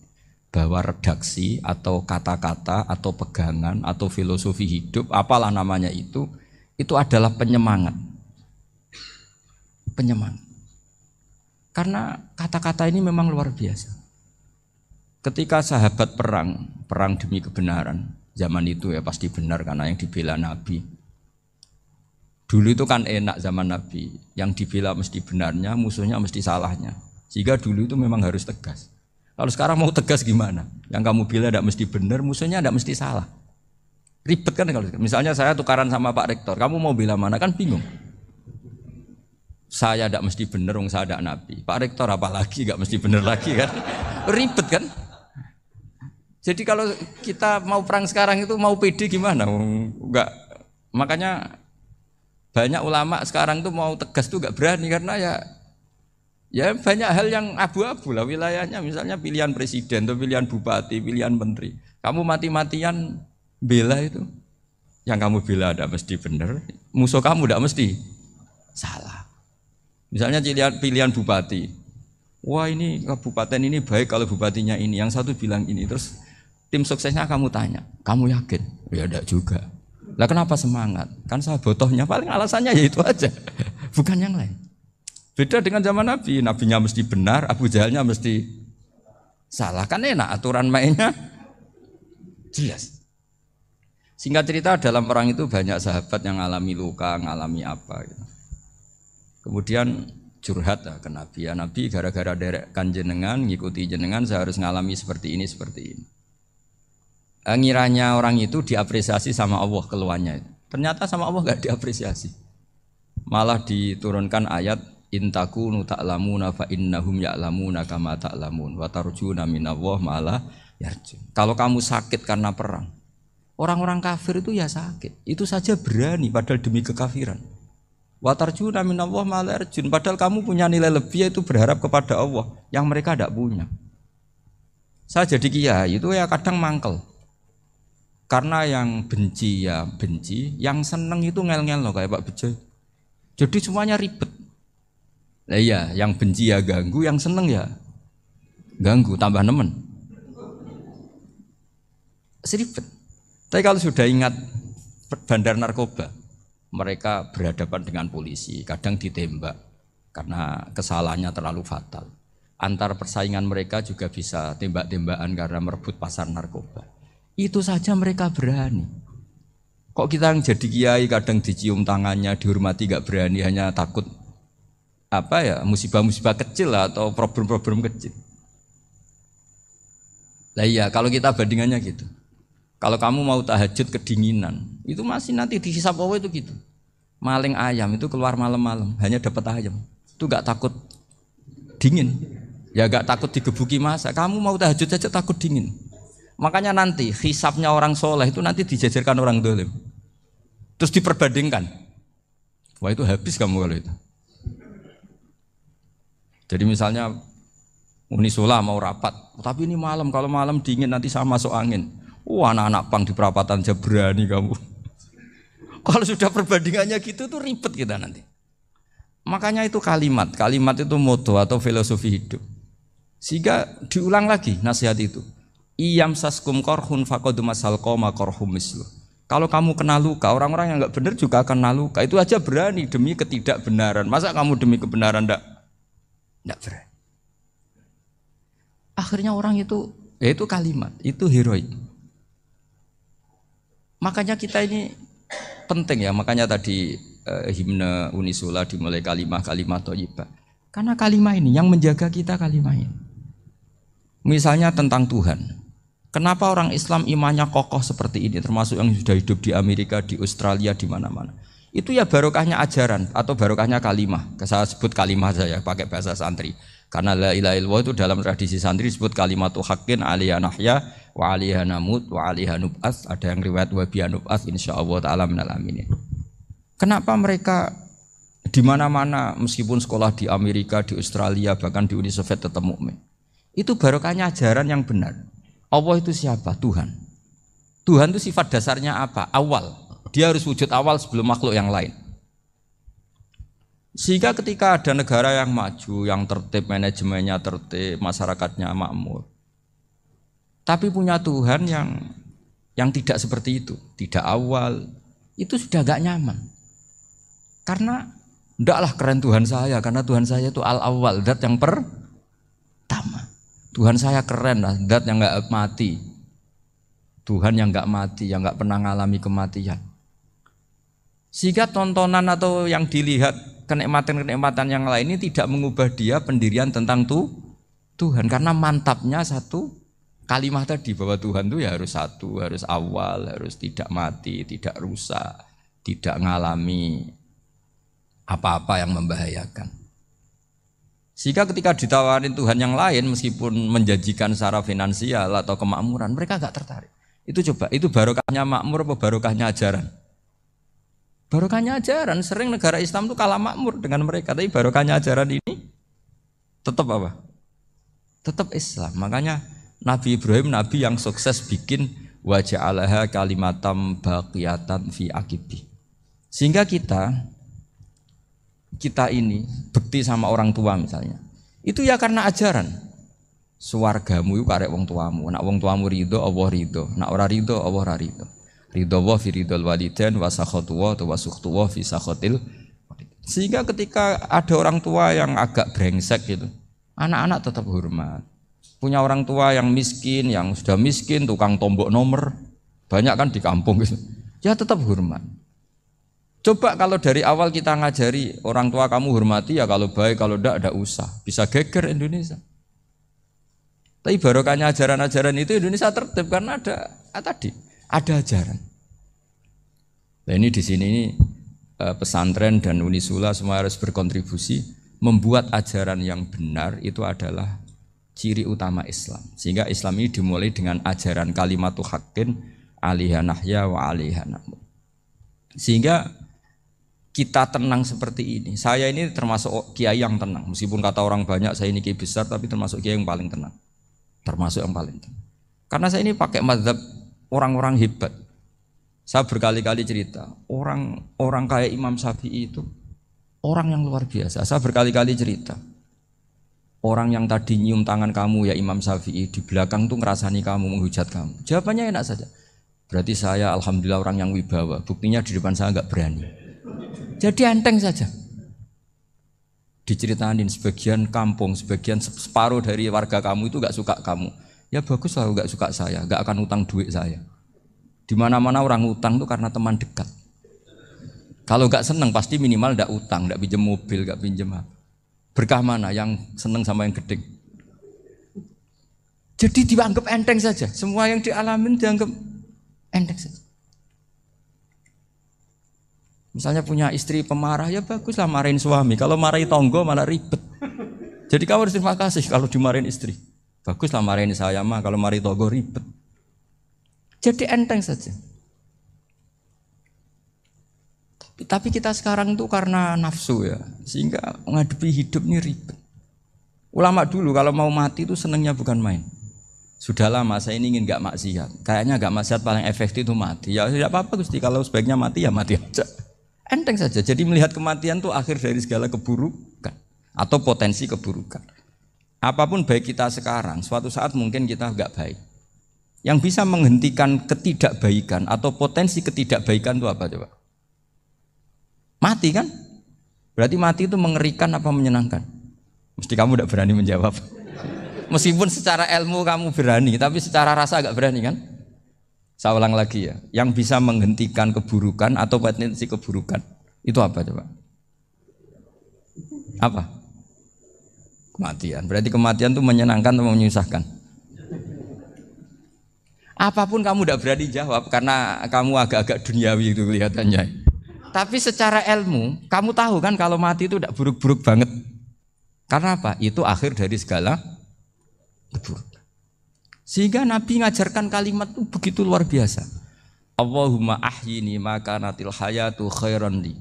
bahwa redaksi atau kata-kata atau pegangan atau filosofi hidup, apalah namanya itu adalah penyemangat. Penyemangat. Karena kata-kata ini memang luar biasa. Ketika sahabat perang demi kebenaran, zaman itu ya pasti benar karena yang dibela Nabi. Dulu itu kan enak zaman Nabi, yang dibela mesti benarnya, musuhnya mesti salahnya. Sehingga dulu itu memang harus tegas. Kalau sekarang mau tegas gimana? Yang kamu bela tidak mesti benar, musuhnya tidak mesti salah. Ribet kan kalau misalnya saya tukaran sama Pak Rektor, kamu mau bela mana kan bingung. Saya tidak mesti benar, saya tidak Nabi. Pak Rektor apalagi tidak mesti benar lagi kan? Ribet kan? Jadi kalau kita mau perang sekarang itu mau pede gimana? Enggak. Makanya banyak ulama sekarang tuh mau tegas tuh enggak berani karena ya banyak hal yang abu-abu lah wilayahnya, misalnya pilihan presiden atau pilihan bupati, pilihan menteri. Kamu mati-matian bela itu, yang kamu bela tidak mesti benar, musuh kamu tidak mesti salah. Misalnya pilihan bupati, wah ini kabupaten ini baik kalau bupatinya ini, yang satu bilang ini, terus tim suksesnya kamu tanya, kamu yakin? Ya tidak juga. Lah kenapa semangat? Kan saya botohnya, paling alasannya ya itu aja, bukan yang lain. Beda dengan zaman Nabi, Nabinya mesti benar, Abu Jahalnya mesti salah, kan enak aturan mainnya jelas. Singkat cerita dalam perang itu banyak sahabat yang ngalami luka, ngalami apa gitu. Kemudian curhat ke Nabi, ya Nabi gara-gara derekkan jenengan, ngikuti jenengan saya harus ngalami seperti ini, seperti ini. Ngiranya orang itu diapresiasi sama Allah keluarnya itu. Ternyata sama Allah gak diapresiasi. Malah diturunkan ayat intakunu ta'lamuna fa innahum ya'lamuna kama ta'lamun wa tarjuna minallah ma'ala yarjun. Kalau kamu sakit karena perang, orang-orang kafir itu ya sakit, itu saja berani padahal demi kekafiran. Wa tarjuna minallah ma'ala yarjun, padahal kamu punya nilai lebih yaitu berharap kepada Allah yang mereka tidak punya. Saya jadi kiai itu ya kadang mangkel. Karena yang benci ya benci, yang seneng itu ngel-ngel loh kayak Pak Bejo. Jadi semuanya ribet. Nah iya, yang benci ya ganggu, yang seneng ya ganggu, tambah nemen. Seribet. Tapi kalau sudah ingat bandar narkoba, mereka berhadapan dengan polisi, kadang ditembak karena kesalahannya terlalu fatal. Antar persaingan mereka juga bisa tembak-tembakan karena merebut pasar narkoba. Itu saja mereka berani. Kok kita yang jadi kiai kadang dicium tangannya, dihormati gak berani, hanya takut apa ya, musibah-musibah kecil lah, atau problem-problem kecil. Lah iya, kalau kita bandingannya gitu. Kalau kamu mau tahajud kedinginan, itu masih nanti dihisab Allah itu gitu. Maling ayam itu keluar malam-malam, hanya dapat ayam. Itu gak takut dingin. Ya gak takut digebuki masa. Kamu mau tahajud aja takut dingin. Makanya nanti hisabnya orang soleh itu nanti dijajarkan orang dolim. Terus diperbandingkan. Wah itu habis kamu kalau itu. Jadi misalnya Unisula mau rapat, tapi ini malam, kalau malam dingin nanti sama masuk angin. Anak-anak pang di perapatan aja berani kamu. Kalau sudah perbandingannya gitu tuh ribet kita nanti. Makanya itu kalimat itu moto atau filosofi hidup. Sehingga diulang lagi nasihat itu. Iyam saskum korhun fakodu masal koma korhum mislu. Kalau kamu kena luka, orang-orang yang nggak benar juga akan kena luka. Itu aja berani demi ketidakbenaran. Masa kamu demi kebenaran nggak berani? Akhirnya orang itu, ya itu kalimat, itu heroik. Makanya kita ini penting ya. Makanya tadi himne Unisula dimulai kalimat thayyibah. Karena kalimat ini yang menjaga kita kalimat ini. Misalnya tentang Tuhan. Kenapa orang Islam imannya kokoh seperti ini, termasuk yang sudah hidup di Amerika, di Australia, di mana-mana. Itu ya barokahnya ajaran atau barokahnya kalimah. Saya sebut kalimah saya pakai bahasa santri. Karena la ilaha illallah itu dalam tradisi santri disebut kalimatu haqqin alaiha nahya wa alaiha namut wa alaiha nub'ats. Ada yang riwayat wa biha nub'ats insyaallah taala minal aminin. Kenapa mereka di mana-mana meskipun sekolah di Amerika, di Australia, bahkan di Uni Soviet tetap mukmin? Itu barokahnya ajaran yang benar. Allah itu siapa? Tuhan. Tuhan itu sifat dasarnya apa? Awal. Dia harus wujud awal sebelum makhluk yang lain. Sehingga ketika ada negara yang maju, yang tertib, manajemennya tertib, masyarakatnya makmur, tapi punya Tuhan yang tidak seperti itu, tidak awal, itu sudah gak nyaman. Karena ndaklah keren Tuhan saya, karena Tuhan saya itu al-awwal, zat yang pertama. Tuhan saya keren lah, zat yang gak mati. Tuhan yang gak mati, yang gak pernah mengalami kematian. Sehingga tontonan atau yang dilihat kenikmatan-kenikmatan yang lain ini tidak mengubah dia pendirian tentang Tuhan. Karena mantapnya satu kalimat tadi bahwa Tuhan itu ya harus satu, harus awal, harus tidak mati, tidak rusak, tidak mengalami apa-apa yang membahayakan. Sehingga ketika ditawarin Tuhan yang lain meskipun menjanjikan secara finansial atau kemakmuran, mereka gak tertarik. Itu coba, itu barokahnya makmur apa barokahnya ajaran? Barokahnya ajaran. Sering negara Islam itu kalah makmur dengan mereka, tapi barokahnya ajaran ini tetap apa? Tetap Islam. Makanya Nabi Ibrahim, Nabi yang sukses bikin wa ja'alaha kalimatam baqiyatan fi aqibi. Sehingga kita ini bekti sama orang tua misalnya, itu ya karena ajaran. Suwargamu itu karek wong tuamu. Nak wong tuamu ridho, Allah ridho. Nak ora ridho, Allah ora ridho. Ridho wa fi ridhol walidain wa sakhatu wa sukhtu wa fi sakhatil. Sehingga ketika ada orang tua yang agak brengsek gitu, anak-anak tetap hormat. Punya orang tua yang miskin, yang sudah miskin, tukang tombok nomor, Banyak kan di kampung gitu. Ya tetap hormat. Coba kalau dari awal kita ngajari orang tua kamu hormati ya, kalau baik, kalau tidak usah. Bisa geger Indonesia. Tapi barokahnya ajaran-ajaran itu Indonesia tertib karena ada ajaran. Nah ini di sini ini pesantren dan Unisula semua harus berkontribusi membuat ajaran yang benar itu adalah ciri utama Islam. Sehingga Islam ini dimulai dengan ajaran kalimatu haqqin alaiha nahya wa alaiha namut. Sehingga kita tenang seperti ini. Saya ini termasuk kiai yang tenang. Meskipun kata orang banyak saya ini kiai besar, tapi termasuk kiai yang paling tenang. Termasuk yang paling tenang. Karena saya ini pakai mazhab orang-orang hebat. Saya berkali-kali cerita, orang kayak Imam Syafi'i itu orang yang luar biasa. Saya berkali-kali cerita, orang yang tadi nyium tangan kamu ya Imam Syafi'i, di belakang tuh ngerasani kamu, menghujat kamu. Jawabannya enak saja. Berarti saya alhamdulillah orang yang wibawa. Buktinya di depan saya enggak berani. Jadi enteng saja. Diceritain sebagian kampung, sebagian separuh dari warga kamu itu enggak suka kamu. Ya bagus lah enggak suka saya, enggak akan utang duit saya. Di mana-mana orang utang itu karena teman dekat. Kalau enggak seneng pasti minimal enggak utang, enggak pinjam mobil, enggak pinjam apa. Berkah mana yang seneng sama yang gede. Jadi dianggap enteng saja. Semua yang dialamin dianggap enteng saja. Misalnya punya istri pemarah, ya baguslah marahin suami. Kalau marahin tonggo malah ribet. Jadi kamu harus terima kasih kalau dimarahin istri. Baguslah marahin saya mah, kalau marahin tonggo ribet. Jadi enteng saja. Tapi kita sekarang itu karena nafsu ya, sehingga menghadapi hidup ini ribet. Ulama dulu kalau mau mati itu senengnya bukan main. Sudah lama saya ini ingin gak maksiat. Kayaknya gak maksiat paling efektif itu mati. Ya tidak apa-apa Gusti, kalau sebaiknya mati ya mati aja. Enteng saja. Jadi melihat kematian itu akhir dari segala keburukan atau potensi keburukan. Apapun baik kita sekarang, suatu saat mungkin kita gak baik. Yang bisa menghentikan ketidakbaikan atau potensi ketidakbaikan itu apa coba? Mati kan? Berarti mati itu mengerikan apa menyenangkan? Mesti kamu tidak berani menjawab. Meskipun secara ilmu kamu berani, tapi secara rasa agak berani kan? Saya ulang lagi ya, yang bisa menghentikan keburukan atau potensi keburukan itu apa coba? Apa? Kematian. Berarti kematian itu menyenangkan atau menyusahkan? Apapun kamu tidak berani jawab karena kamu agak-agak duniawi itu kelihatannya. Tapi secara ilmu, kamu tahu kan kalau mati itu tidak buruk-buruk banget. Karena apa? Itu akhir dari segala keburukan. Sehingga Nabi ngajarkan kalimat itu begitu luar biasa. Allahumma ahyini makanatil hayatu khairan li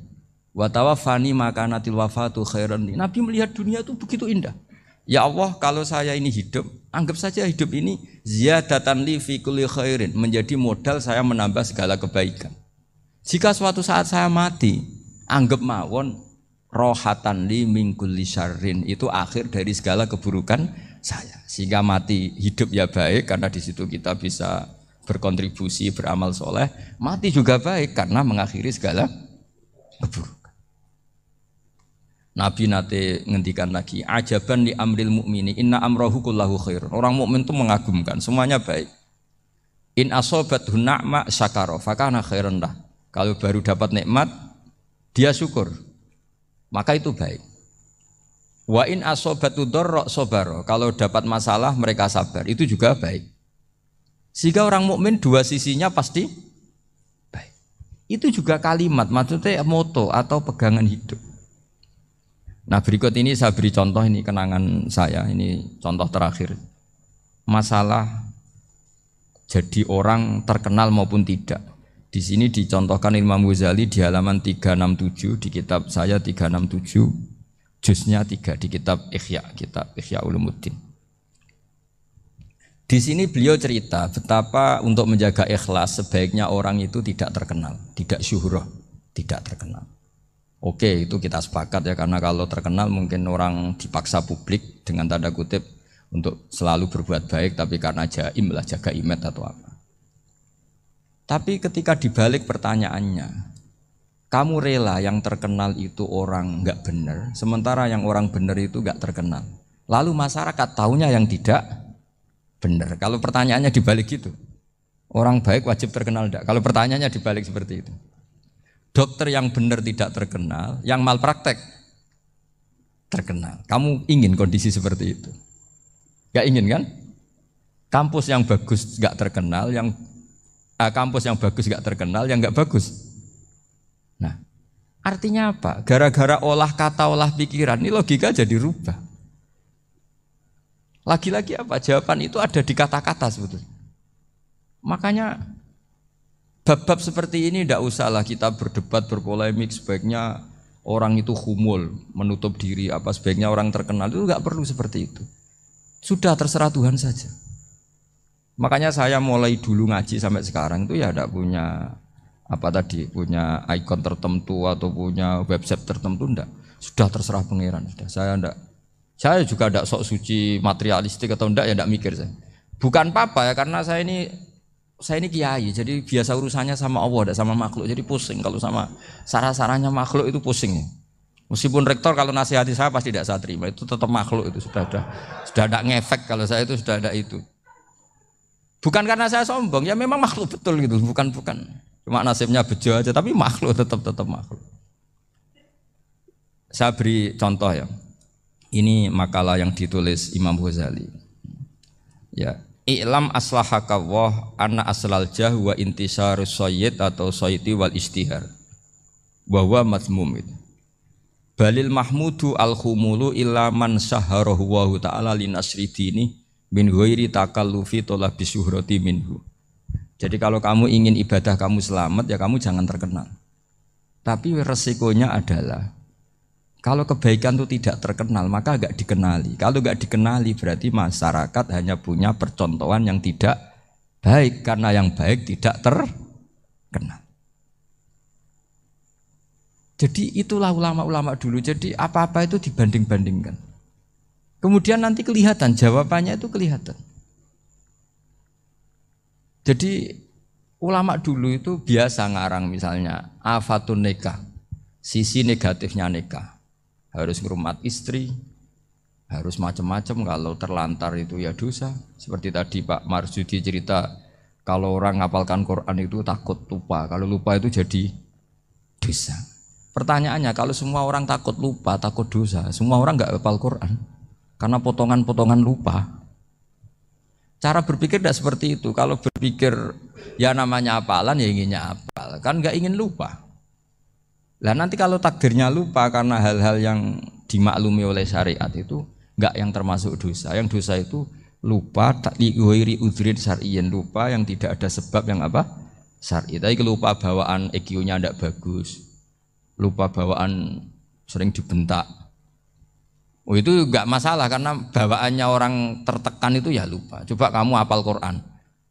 wa tawaffani makanatil wafatu khairan li. Nabi melihat dunia itu begitu indah. Ya Allah, kalau saya ini hidup, anggap saja hidup ini ziyadatan li fi kulli khairin, menjadi modal saya menambah segala kebaikan. Jika suatu saat saya mati, anggap mawon rohatan li min kulli syarrin, itu akhir dari segala keburukan saya. Sehingga mati hidup ya baik karena di situ kita bisa berkontribusi beramal soleh. Mati juga baik karena mengakhiri segala keburukan. Nabi nate ngendikan lagi, ajaban li amril mu'mini inna amrahu kullahu khair. Orang mukmin itu mengagumkan, semuanya baik. In asobathu na'ma syakara fakana khairan lah. Kalau baru dapat nikmat dia syukur, maka itu baik. Wa in asobatu dharra sabara, kalau dapat masalah mereka sabar, itu juga baik. Sehingga orang mukmin dua sisinya pasti baik. Itu juga kalimat, maksudnya moto atau pegangan hidup. Nah berikut ini saya beri contoh, ini kenangan saya, ini contoh terakhir. Masalah jadi orang terkenal maupun tidak. Di sini dicontohkan Imam Ghazali di halaman 367 di kitab saya 367. Juznya 3 di kitab Ihya Ulumuddin. Di sini beliau cerita betapa untuk menjaga ikhlas sebaiknya orang itu tidak terkenal, tidak syuhrah, tidak terkenal. Oke, itu kita sepakat ya, karena kalau terkenal mungkin orang dipaksa publik dengan tanda kutip untuk selalu berbuat baik, tapi karena jaim lah, jaga image atau apa. Tapi ketika dibalik pertanyaannya, kamu rela yang terkenal itu orang enggak benar, sementara yang orang benar itu enggak terkenal. Lalu masyarakat taunya yang tidak benar. Kalau pertanyaannya dibalik gitu, Orang baik wajib terkenal enggak? Kalau pertanyaannya dibalik seperti itu. Dokter yang benar tidak terkenal, yang malpraktek terkenal. Kamu ingin kondisi seperti itu? Gak ingin kan? Kampus yang bagus gak terkenal, kampus yang bagus gak terkenal, yang gak bagus. Nah, artinya apa? Gara-gara olah kata, olah pikiran, ini logika jadi rubah. Lagi-lagi apa? Jawaban itu ada di kata-kata sebetulnya. Makanya bab-bab seperti ini tidak usahlah kita berdebat, berpolemik. Sebaiknya orang itu humul, menutup diri, apa sebaiknya orang terkenal, itu nggak perlu seperti itu. Sudah terserah Tuhan saja. Makanya saya mulai dulu ngaji sampai sekarang itu ya tidak punya punya ikon tertentu atau punya website tertentu, enggak. Sudah terserah pangeran. Sudah. Saya juga tidak sok suci materialistik atau enggak, ya tidak mikir saya. Bukan apa-apa ya, karena saya ini kiai, jadi biasa urusannya sama Allah, tidak sama makhluk. Jadi pusing kalau sama sarah-sarahnya makhluk itu pusing. Meskipun rektor kalau nasihati saya pasti tidak saya terima, itu tetap makhluk itu sudah ada ngefek kalau saya itu sudah ada itu. Bukan karena saya sombong, ya memang makhluk betul gitu, bukan. Cuma nasibnya bejo aja, tapi makhluk tetap makhluk. Saya beri contoh ya. Ini makalah yang ditulis Imam Ghazali. Ya, i'lam aslahaka Allah anna aslal jah wa intisarus sayyid atau sayyidi wal istihar. Wa huwa mazmum itu. Balil mahmudu al-khumulu illa man saharahu wa ta'ala linasri dini min ghairi takallufi talabi syuhrati minhu. Jadi kalau kamu ingin ibadah kamu selamat, ya kamu jangan terkenal. Tapi resikonya adalah kalau kebaikan itu tidak terkenal, maka enggak dikenali. Kalau enggak dikenali berarti masyarakat hanya punya percontohan yang tidak baik, karena yang baik tidak terkenal. Jadi itulah ulama-ulama dulu. Jadi apa-apa itu dibanding-bandingkan. Kemudian nanti kelihatan, jawabannya itu kelihatan. Jadi ulama dulu itu biasa ngarang misalnya afatun nikah, sisi negatifnya nikah. Harus ngurmat istri, harus macam-macam, kalau terlantar itu ya dosa. Seperti tadi Pak Marsudi cerita, kalau orang ngapalkan Quran itu takut lupa, kalau lupa itu jadi dosa. Pertanyaannya, kalau semua orang takut lupa, takut dosa, semua orang nggak hafal Quran karena potongan-potongan lupa. Cara berpikir tidak seperti itu. Kalau berpikir ya namanya hafalan ya inginnya hafal, kan nggak ingin lupa. Lah nanti kalau takdirnya lupa karena hal-hal yang dimaklumi oleh syariat itu nggak yang termasuk dosa. Yang dosa itu lupa liwiri udhrin syar'iyyan, lupa yang tidak ada sebab yang apa? Syar'i. Tapi lupa bawaan EQ-nya tidak bagus. Lupa bawaan sering dibentak. Oh itu enggak masalah karena bawaannya orang tertekan itu ya lupa. Coba kamu hafal Quran,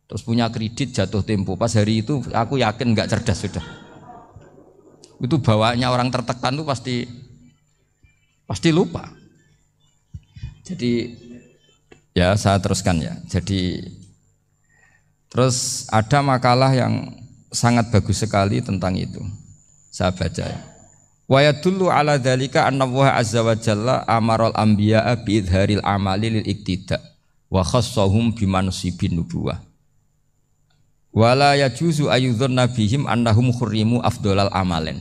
terus punya kredit jatuh tempo, pas hari itu aku yakin enggak cerdas sudah. Itu bawaannya orang tertekan itu pasti lupa. Jadi ya saya teruskan ya. Jadi terus ada makalah yang sangat bagus sekali tentang itu. Saya baca ya. Wa yadullu ala dzalika anna Allah azza wa jalla amaral anbiya'a bi idharil amali lil iktida wa khassahum bi mansibin nubuwah. Wa la yajuzu ayyudhanna bihim annahum khurrimu afdhalal amalen.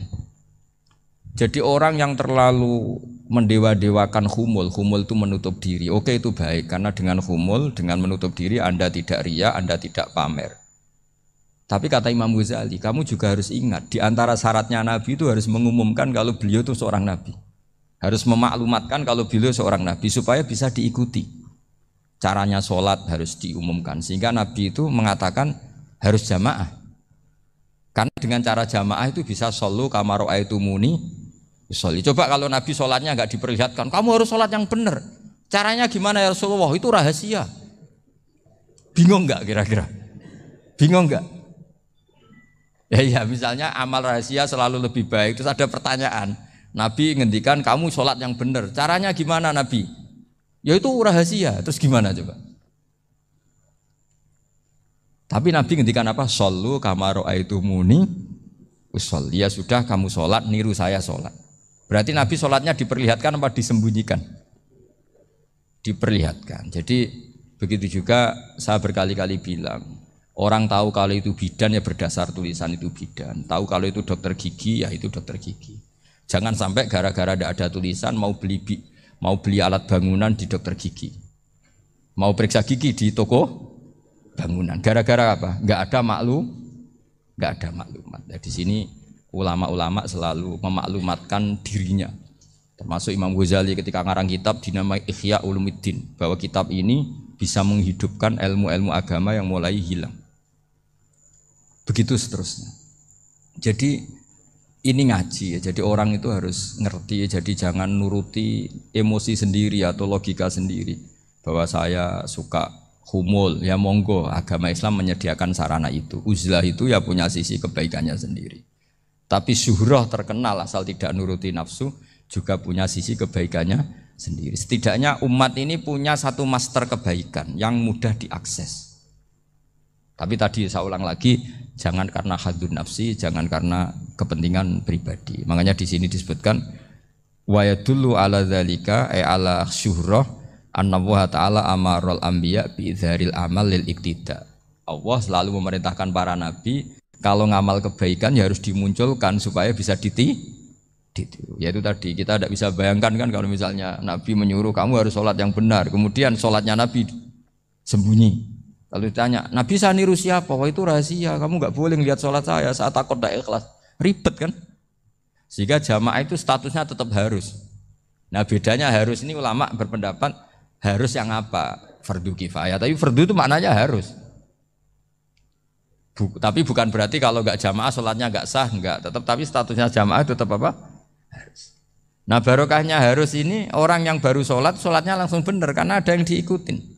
Jadi orang yang terlalu mendewa-dewakan khumul itu menutup diri. Oke, itu baik karena dengan khumul, dengan menutup diri Anda tidak riya, Anda tidak pamer. Tapi kata Imam Ghazali, kamu juga harus ingat, di antara syaratnya Nabi itu harus mengumumkan kalau beliau itu seorang Nabi. Harus memaklumatkan kalau beliau seorang Nabi supaya bisa diikuti. Caranya sholat harus diumumkan, sehingga Nabi itu mengatakan harus jamaah. Karena dengan cara jamaah itu bisa shollu kama ra'aitumuni usolli. Coba kalau Nabi sholatnya enggak diperlihatkan, kamu harus sholat yang benar. Caranya gimana ya Rasulullah? Itu rahasia. Bingung enggak kira-kira? Bingung enggak? Ya misalnya amal rahasia selalu lebih baik. Terus ada pertanyaan, Nabi ngendikan kamu sholat yang benar, caranya gimana Nabi? Ya itu rahasia. Terus gimana coba? Tapi Nabi ngendikan apa? Shollu kama ra'aitumuni usolli. Ya sudah, kamu sholat niru saya sholat. Berarti Nabi sholatnya diperlihatkan apa disembunyikan? Diperlihatkan. Jadi begitu juga saya berkali-kali bilang, Orang tahu kalau itu bidan ya berdasar tulisan itu bidan. Tahu kalau itu dokter gigi ya itu dokter gigi. Jangan sampai gara-gara tidak ada tulisan mau beli alat bangunan di dokter gigi. Mau periksa gigi di toko bangunan. Gara-gara apa? Nggak ada maklumat. Nah, di sini ulama-ulama selalu memaklumatkan dirinya. Termasuk Imam Ghazali ketika ngarang kitab dinamai Ihya Ulumuddin, bahwa kitab ini bisa menghidupkan ilmu-ilmu agama yang mulai hilang. Begitu seterusnya. Jadi ini ngaji ya. Jadi orang itu harus ngerti ya. Jadi jangan nuruti emosi sendiri atau logika sendiri. Bahwa saya suka humul, ya monggo, agama Islam menyediakan sarana itu. Uzlah itu ya punya sisi kebaikannya sendiri. Tapi syuhrah terkenal asal tidak nuruti nafsu juga punya sisi kebaikannya sendiri. Setidaknya umat ini punya satu master kebaikan yang mudah diakses. Tapi tadi saya ulang lagi, jangan karena hadun nafsi, jangan karena kepentingan pribadi. Makanya di sini disebutkan wa yadullu ala dzalika ay ala syuhrah anna Allah ta'ala amarul anbiya bi izharil amal lil iktida. Allah selalu memerintahkan para nabi kalau ngamal kebaikan ya harus dimunculkan supaya bisa ditiru. Yaitu tadi kita tidak bisa bayangkan kan kalau misalnya Nabi menyuruh kamu harus sholat yang benar, kemudian sholatnya Nabi sembunyi. Lalu ditanya, Nabi saya niru siapa? Wah itu rahasia, kamu nggak boleh lihat sholat saya, saat takut tidak ikhlas. Ribet kan? Sehingga jamaah itu statusnya tetap harus. Nah bedanya harus ini ulama berpendapat harus yang apa? Fardu kifayah, tapi fardu itu maknanya harus. Tapi bukan berarti kalau nggak jamaah sholatnya nggak sah, nggak. Tetap tapi statusnya jamaah tetap apa? Harus. Nah barokahnya harus ini orang yang baru sholat, sholatnya langsung benar karena ada yang diikutin.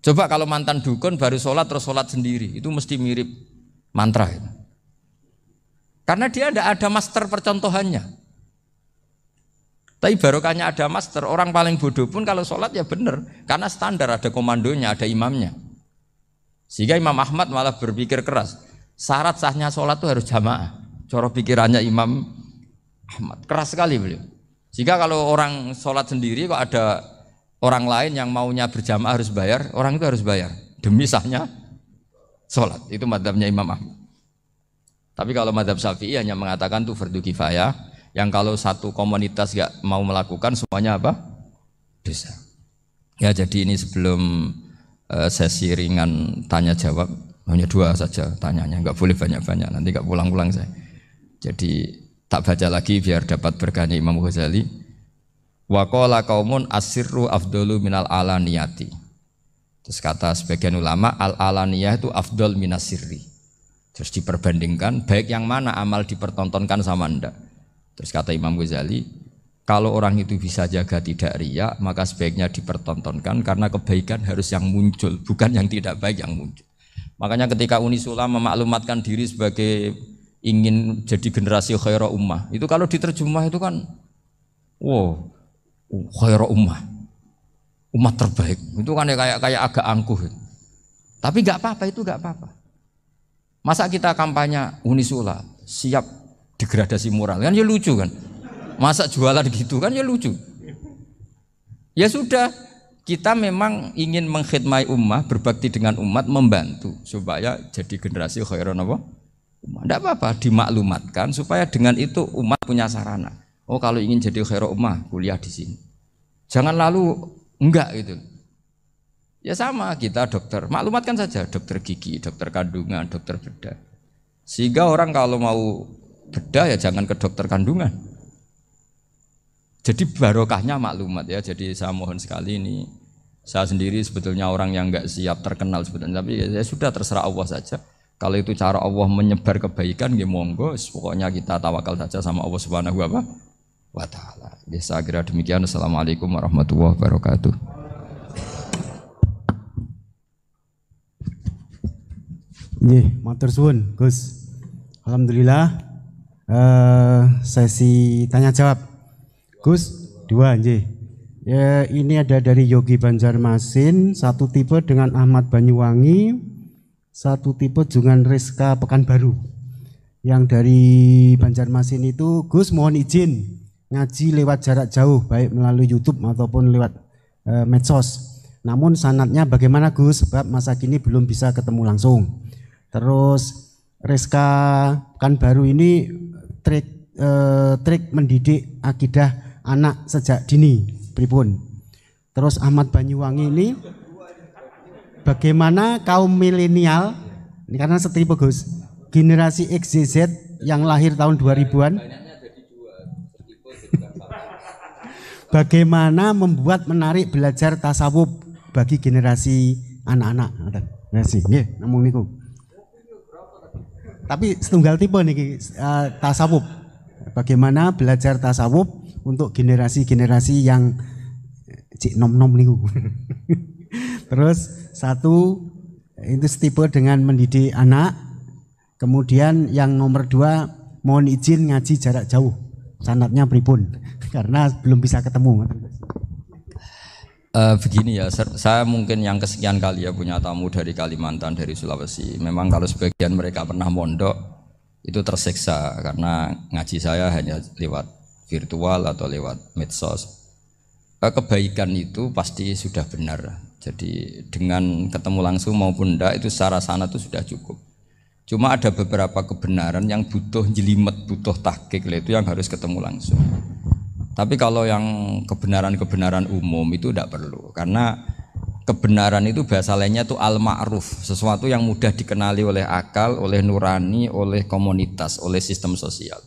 Coba kalau mantan dukun baru sholat terus sholat sendiri, itu mesti mirip mantra. Karena dia tidak ada master percontohannya. Tapi barokahnya ada master, orang paling bodoh pun kalau sholat ya benar, karena standar ada komandonya, ada imamnya. Sehingga Imam Ahmad malah berpikir keras, syarat sahnya sholat itu harus jamaah. Cara pikirannya Imam Ahmad keras sekali beliau. Sehingga kalau orang sholat sendiri kok ada orang lain yang maunya berjamaah harus bayar, orang itu harus bayar demi sahnya sholat. Itu madzhabnya Imam Ahmad. Tapi kalau madzhab Syafi'i hanya mengatakan itu fardu kifayah, yang kalau satu komunitas gak mau melakukan semuanya apa? Dosa. Ya jadi ini sebelum sesi ringan tanya jawab, hanya 2 saja tanyanya, nggak boleh banyak-banyak, nanti nggak pulang-pulang saya. Jadi tak baca lagi biar dapat berkahnya Imam Ghazali. Wa qala qaumun asirru afdalu minal alaniyati. Terus kata sebagian ulama al alaniyah itu afdal minas sirri. Terus diperbandingkan baik yang mana amal dipertontonkan sama ndak. Terus kata Imam Ghazali, kalau orang itu bisa jaga tidak riya, maka sebaiknya dipertontonkan karena kebaikan harus yang muncul, bukan yang tidak baik yang muncul. Makanya ketika Unisula memaklumatkan diri sebagai ingin jadi generasi khairah ummah, itu kalau diterjemah itu kan wow, khairah ummah, umat terbaik. Itu kan kayak agak angkuh. Tapi enggak apa-apa, itu enggak apa-apa. Masa kita kampanye Unisula siap degradasi moral, kan ya lucu kan. Masa jualan gitu kan ya lucu. Ya sudah, kita memang ingin mengkhidmati ummah, berbakti dengan umat, membantu supaya jadi generasi khairan apa? Ummah. Tidak apa-apa, dimaklumatkan supaya dengan itu umat punya sarana. Oh kalau ingin jadi khairan ummah, kuliah di sini. Jangan lalu enggak gitu. Ya sama kita dokter, maklumatkan saja dokter gigi, dokter kandungan, dokter bedah. Sehingga orang kalau mau bedah ya jangan ke dokter kandungan. Jadi barokahnya maklumat ya. Jadi saya mohon sekali ini, saya sendiri sebetulnya orang yang enggak siap terkenal sebetulnya, tapi ya sudah terserah Allah saja. Kalau itu cara Allah menyebar kebaikan, ya monggo. Pokoknya kita tawakal saja sama Allah Subhanahu wa Ta'ala. Ya, saya kira demikian. Assalamualaikum warahmatullahi wabarakatuh. Nggih, matur suwun, Gus. Alhamdulillah. Sesi tanya jawab. Gus, 2 nggih. Ya, ini ada dari Yogi Banjarmasin, satu tipe dengan Ahmad Banyuwangi, satu tipe dengan Rizka Pekanbaru. Yang dari Banjarmasin itu, Gus mohon izin ngaji lewat jarak jauh, baik melalui YouTube ataupun lewat medsos. Namun sanadnya bagaimana Gus? Sebab masa kini belum bisa ketemu langsung. Terus Reska Pekanbaru ini trik mendidik akidah anak sejak dini, pripun? Terus Ahmad Banyuwangi ini bagaimana kaum milenial, ini karena setipe Gus, generasi XYZ yang lahir tahun 2000-an, bagaimana membuat menarik belajar tasawuf bagi generasi anak-anak. Nggih, namung niku. Tapi setunggal tipe nih tasawuf. Bagaimana belajar tasawuf untuk generasi-generasi yang cik nom-nom niku. Terus satu itu setipe dengan mendidik anak. Kemudian yang nomor 2 mohon izin ngaji jarak jauh. Sanadnya pripun? Karena belum bisa ketemu. Begini ya, saya mungkin yang kesekian kali ya punya tamu dari Kalimantan, dari Sulawesi. Memang kalau sebagian mereka pernah mondok itu tersiksa karena ngaji saya hanya lewat virtual atau lewat medsos. Kebaikan itu pasti sudah benar. Jadi dengan ketemu langsung maupun enggak itu secara sana itu sudah cukup. Cuma ada beberapa kebenaran yang butuh jelimet, butuh tahqiq, itu yang harus ketemu langsung. Tapi kalau yang kebenaran-kebenaran umum itu tidak perlu, karena kebenaran itu bahasa lainnya itu al-ma'ruf, sesuatu yang mudah dikenali oleh akal, oleh nurani, oleh komunitas, oleh sistem sosial.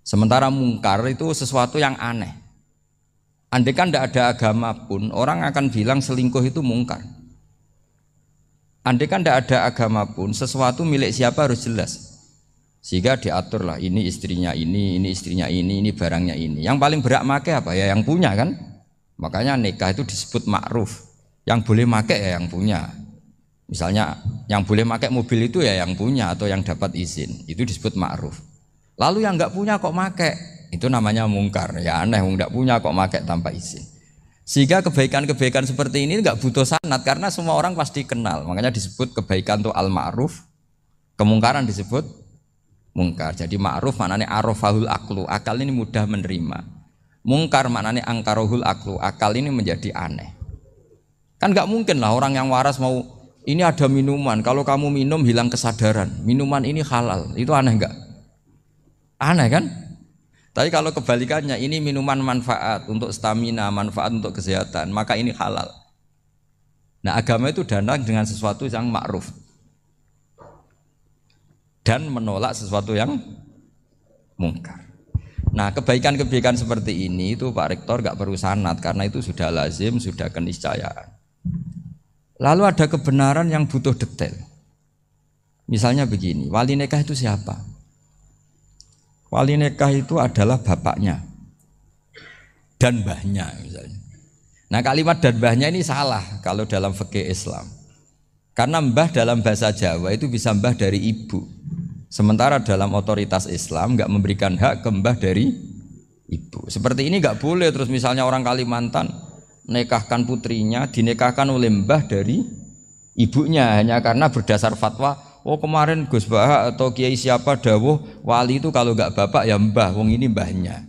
Sementara mungkar itu sesuatu yang aneh. Andai kan tidak ada agama pun, orang akan bilang selingkuh itu mungkar. Andai kan tidak ada agama pun, sesuatu milik siapa harus jelas. Sehingga diaturlah ini istrinya ini istrinya ini barangnya ini. Yang paling berhak make apa ya yang punya kan. Makanya nikah itu disebut ma'ruf. Yang boleh make ya yang punya. Misalnya yang boleh make mobil itu ya yang punya atau yang dapat izin. Itu disebut ma'ruf. Lalu yang nggak punya kok make, itu namanya mungkar. Ya aneh, nggak punya kok make tanpa izin. Sehingga kebaikan-kebaikan seperti ini nggak butuh sanad karena semua orang pasti kenal. Makanya disebut kebaikan itu al-ma'ruf, kemungkaran disebut mungkar. Jadi ma'ruf maknanya arafahul aklu, akal ini mudah menerima. Mungkar maknanya angkarohul aklu, akal ini menjadi aneh. Kan nggak mungkin lah orang yang waras mau ini ada minuman, kalau kamu minum hilang kesadaran, minuman ini halal, itu aneh nggak? Aneh kan? Tapi kalau kebalikannya ini minuman manfaat untuk stamina, manfaat untuk kesehatan, maka ini halal. Nah agama itu datang dengan sesuatu yang ma'ruf dan menolak sesuatu yang mungkar. Nah kebaikan-kebaikan seperti ini itu Pak Rektor gak perlu sanad karena itu sudah lazim, sudah keniscayaan. Lalu ada kebenaran yang butuh detail. Misalnya begini, wali nikah itu siapa? Wali nikah itu adalah bapaknya dan mbahnya misalnya. Nah kalimat dan mbahnya ini salah kalau dalam fikih Islam. Karena mbah dalam bahasa Jawa itu bisa mbah dari ibu. Sementara dalam otoritas Islam nggak memberikan hak ke mbah dari ibu. Seperti ini nggak boleh. Terus misalnya orang Kalimantan nikahkan putrinya dinikahkan oleh mbah dari ibunya hanya karena berdasar fatwa. Oh kemarin Gus Bah atau Kiai siapa dawuh wali itu kalau nggak bapak ya mbah. Wong ini mbahnya.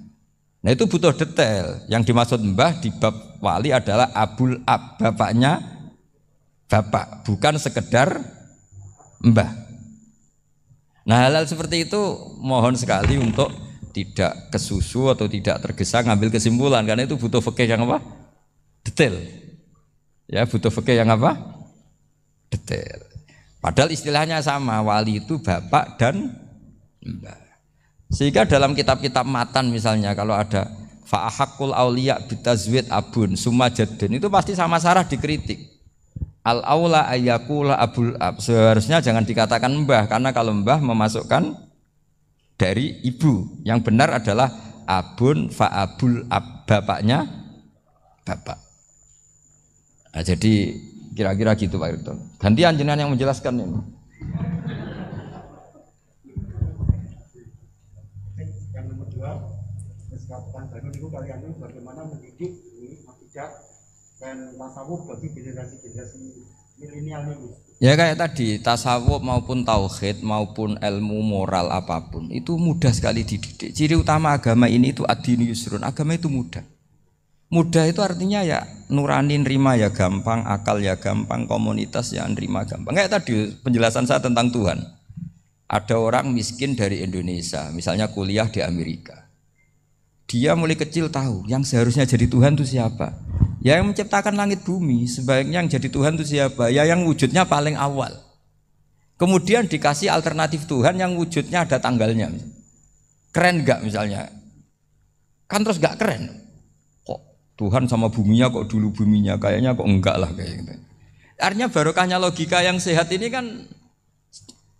Nah itu butuh detail. Yang dimaksud mbah di bab wali adalah abul ab, bapaknya bapak, bukan sekedar mbah. Nah hal-hal seperti itu mohon sekali untuk tidak kesusu atau tidak tergesa ngambil kesimpulan karena itu butuh fikih yang apa? Detail. Ya butuh fikih yang apa? Detail. Padahal istilahnya sama, wali itu bapak dan mbah. Sehingga dalam kitab-kitab matan misalnya kalau ada fa'ahakul auliya bitazwid abun summa jaddun itu pasti sama Sarah dikritik. Al-aula ayyakula abul ab, seharusnya jangan dikatakan mbah karena kalau mbah memasukkan dari ibu. Yang benar adalah abun fa'abul ab, bapaknya bapak. Nah, jadi kira-kira gitu Pak Irton. Gantian jenengan yang menjelaskan ini. Yang nomor 2, Sekarang baru itu kalian bagaimana mendidik ini akidah dan tasawuf bagi generasi-generasi milenial ini. Ya kayak tadi, tasawuf maupun tauhid maupun ilmu moral apapun itu mudah sekali dididik. Ciri utama agama ini itu ad-dinu yusrun, agama itu mudah. Mudah itu artinya ya nurani nerima ya gampang, akal ya gampang, komunitas ya nerima gampang. Kayak tadi penjelasan saya tentang Tuhan. Ada orang miskin dari Indonesia, misalnya kuliah di Amerika. Dia mulai kecil tahu yang seharusnya jadi Tuhan itu siapa. Ya yang menciptakan langit bumi, sebaiknya yang jadi Tuhan itu siapa? Ya yang wujudnya paling awal. Kemudian dikasih alternatif Tuhan yang wujudnya ada tanggalnya. Keren gak misalnya? Kan terus gak keren. Kok Tuhan sama buminya kok dulu buminya, kayaknya kok enggak lah kayak gitu. Artinya barokahnya logika yang sehat ini kan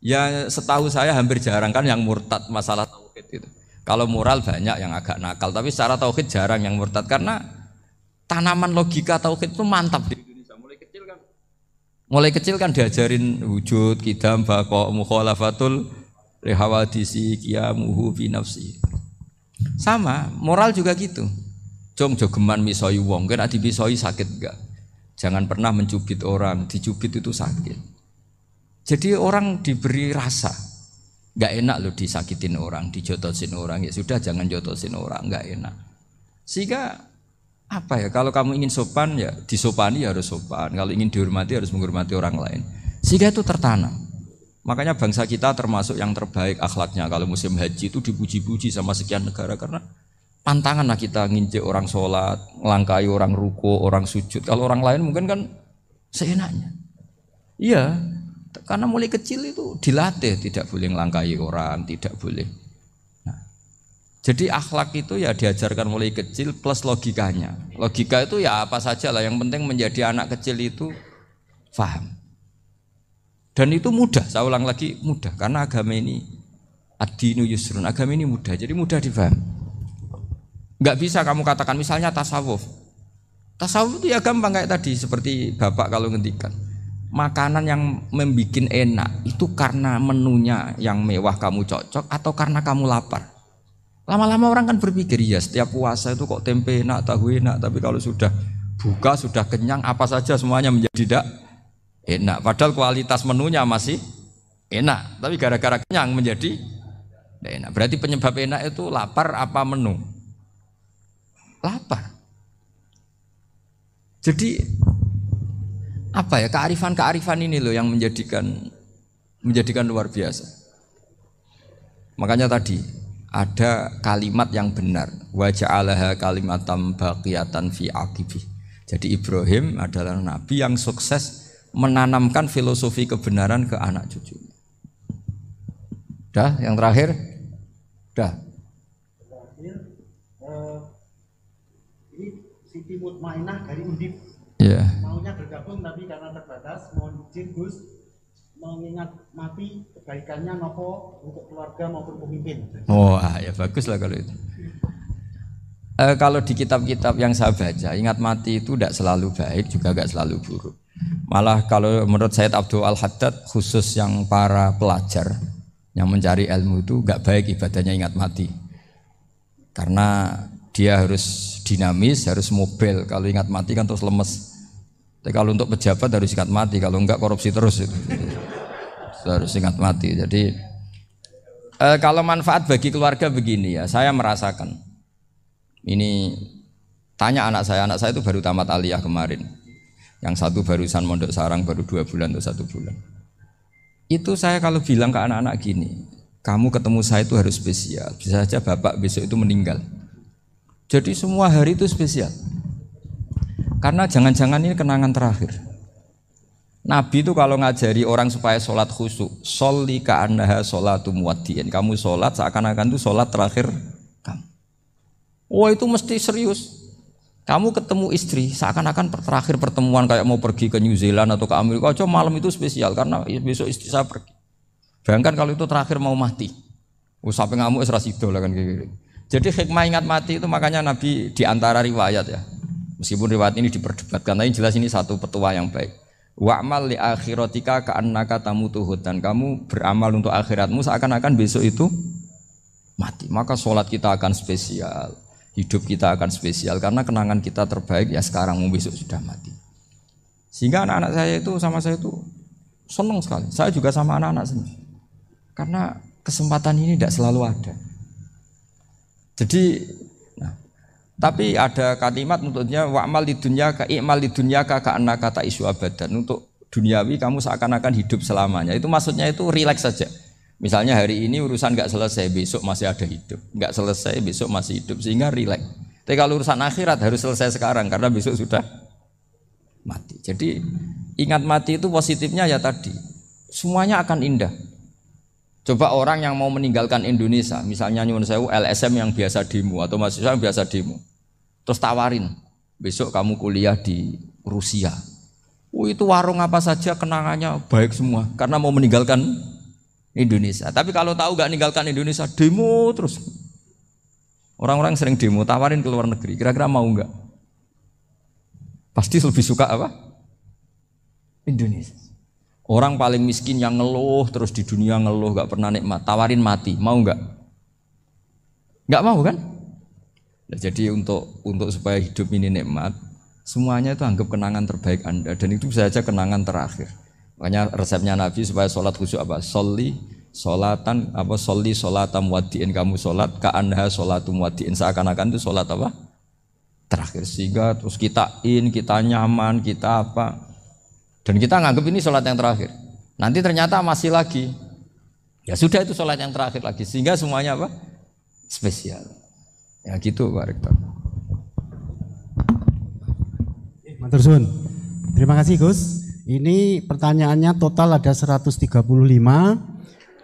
ya setahu saya hampir jarang kan yang murtad masalah tauhid itu. Kalau moral banyak yang agak nakal, tapi secara tauhid jarang yang murtad karena tanaman logika tauhid itu mantap di Indonesia. Mulai kecil kan diajarin wujud, qidam, baqa, mukhalafatul lihawadisi, qiyamuhu fi nafsi. Sama, moral juga gitu. Jong jogeman misoi wong, kan dipisoi sakit enggak? Jangan pernah mencubit orang, dicubit itu sakit. Jadi orang diberi rasa, enggak enak loh disakitin orang, dijotosin orang, ya sudah jangan jotosin orang, enggak enak. Sehingga apa ya, kalau kamu ingin sopan ya disopani ya harus sopan, kalau ingin dihormati harus menghormati orang lain. Sehingga itu tertanam. Makanya bangsa kita termasuk yang terbaik akhlaknya. Kalau musim haji itu dipuji-puji sama sekian negara karena pantangan lah kita nginjek orang sholat, melangkai orang ruko, orang sujud. Kalau orang lain mungkin kan seenaknya. Iya, karena mulai kecil itu dilatih tidak boleh melangkai orang, tidak boleh. Nah, jadi akhlak itu ya diajarkan mulai kecil plus logikanya. Logika itu ya apa saja lah, yang penting menjadi anak kecil itu paham. Dan itu mudah, saya ulang lagi mudah, karena agama ini ad-dinu yusrun, agama ini mudah, jadi mudah difahami. Enggak bisa kamu katakan misalnya tasawuf. Tasawuf itu ya gampang kayak tadi, seperti Bapak kalau ngendikan. Makanan yang membikin enak itu karena menunya yang mewah kamu cocok atau karena kamu lapar. Lama-lama orang kan berpikir, ya setiap puasa itu kok tempe enak, tahu enak, tapi kalau sudah buka, sudah kenyang, apa saja semuanya menjadi tidak enak, padahal kualitas menunya masih enak, tapi gara-gara kenyang menjadi tidak enak. Berarti penyebab enak itu lapar apa menu? Lapar. Jadi apa ya, kearifan ini loh yang menjadikan luar biasa. Makanya tadi ada kalimat yang benar, wa ja'alaha kalimatam baqiyatan fi aqibih. Jadi Ibrahim adalah nabi yang sukses menanamkan filosofi kebenaran ke anak cucunya. Dah, yang terakhir, dah. Ini Siti Mutmainah dari Undip. Yeah. Maunya bergabung tapi karena terbatas, mohon izin Gus, mengingat mati kebaikannya nopo untuk keluarga maupun pemimpin. Oh, ya bagus lah kalau itu. Kalau di kitab-kitab yang saya baca, ingat mati itu tidak selalu baik, juga tidak selalu buruk. Malah kalau menurut Sayyid Abdul Al-Haddad, khusus yang para pelajar yang mencari ilmu itu enggak baik ibadahnya ingat mati. Karena dia harus dinamis, harus mobil. Kalau ingat mati kan terus lemes. Tapi kalau untuk pejabat harus ingat mati, kalau enggak korupsi terus itu. Harus ingat mati. Jadi kalau manfaat bagi keluarga begini ya, saya merasakan. Ini tanya anak saya itu baru tamat aliyah kemarin. Yang satu barusan mondok sarang baru 2 bulan atau 1 bulan. Itu saya kalau bilang ke anak-anak gini, kamu ketemu saya itu harus spesial. Bisa saja bapak besok itu meninggal. Jadi semua hari itu spesial. Karena jangan-jangan ini kenangan terakhir. Nabi itu kalau ngajari orang supaya sholat khusyuk, sholli ka'annaha sholatu muwaddi'in. Kamu sholat seakan-akan itu sholat terakhir kamu. Oh itu mesti serius. Kamu ketemu istri seakan-akan terakhir pertemuan kayak mau pergi ke New Zealand atau ke Amerika. Coba malam itu spesial karena besok istri saya pergi. Bayangkan kalau itu terakhir mau mati. Sampai ngamuk serasido lah kan gitu. Jadi hikmah ingat mati itu makanya Nabi diantara riwayat ya. Meskipun riwayat ini diperdebatkan, tapi jelas ini satu petua yang baik. Wa'mal li akhiratika ka'annaka tamutu dan kamu beramal untuk akhiratmu seakan-akan besok itu mati. Maka sholat kita akan spesial. Hidup kita akan spesial karena kenangan kita terbaik ya sekarang, mau besok sudah mati. Sehingga anak-anak saya itu sama saya itu senang sekali. Saya juga sama anak-anak senang. Karena kesempatan ini tidak selalu ada. Jadi Tapi ada kalimat untuknya wa'mal lidunyaka i'mal lidunyaka ka'annaka ta'isu abadan. Untuk duniawi kamu seakan-akan hidup selamanya. Itu maksudnya itu rileks saja. Misalnya hari ini urusan enggak selesai, besok masih ada hidup. Enggak selesai, besok masih hidup, sehingga rileks. Tapi kalau urusan akhirat harus selesai sekarang karena besok sudah mati. Jadi ingat mati itu positifnya ya tadi. Semuanya akan indah. Coba orang yang mau meninggalkan Indonesia, misalnya nyuwun sewu LSM yang biasa demo atau mahasiswa yang biasa demo, terus tawarin, besok kamu kuliah di Rusia. Itu warung apa saja kenangannya baik semua, karena mau meninggalkan Indonesia. Tapi kalau tahu gak meninggalkan Indonesia, demo terus. Orang-orang sering demo, tawarin ke luar negeri, kira-kira mau gak? Pasti lebih suka apa? Indonesia. Orang paling miskin yang ngeluh terus di dunia ngeluh gak pernah nikmat, tawarin mati, mau nggak? Nggak mau kan? Nah, jadi untuk supaya hidup ini nikmat, semuanya itu anggap kenangan terbaik Anda dan itu bisa saja kenangan terakhir. Makanya resepnya Nabi supaya sholat khusyuk apa? Sholli sholatam wadiin, kamu sholat ka'anha sholatum wadiin, seakan-akan itu sholat apa? Terakhir, sehingga terus kita nyaman, kita apa? Dan kita nganggap ini sholat yang terakhir. Nanti ternyata masih lagi. Ya sudah, itu sholat yang terakhir lagi. Sehingga semuanya apa? Spesial. Ya gitu Pak Rektor. Matur suwun. Terima kasih Gus. Ini pertanyaannya total ada 135.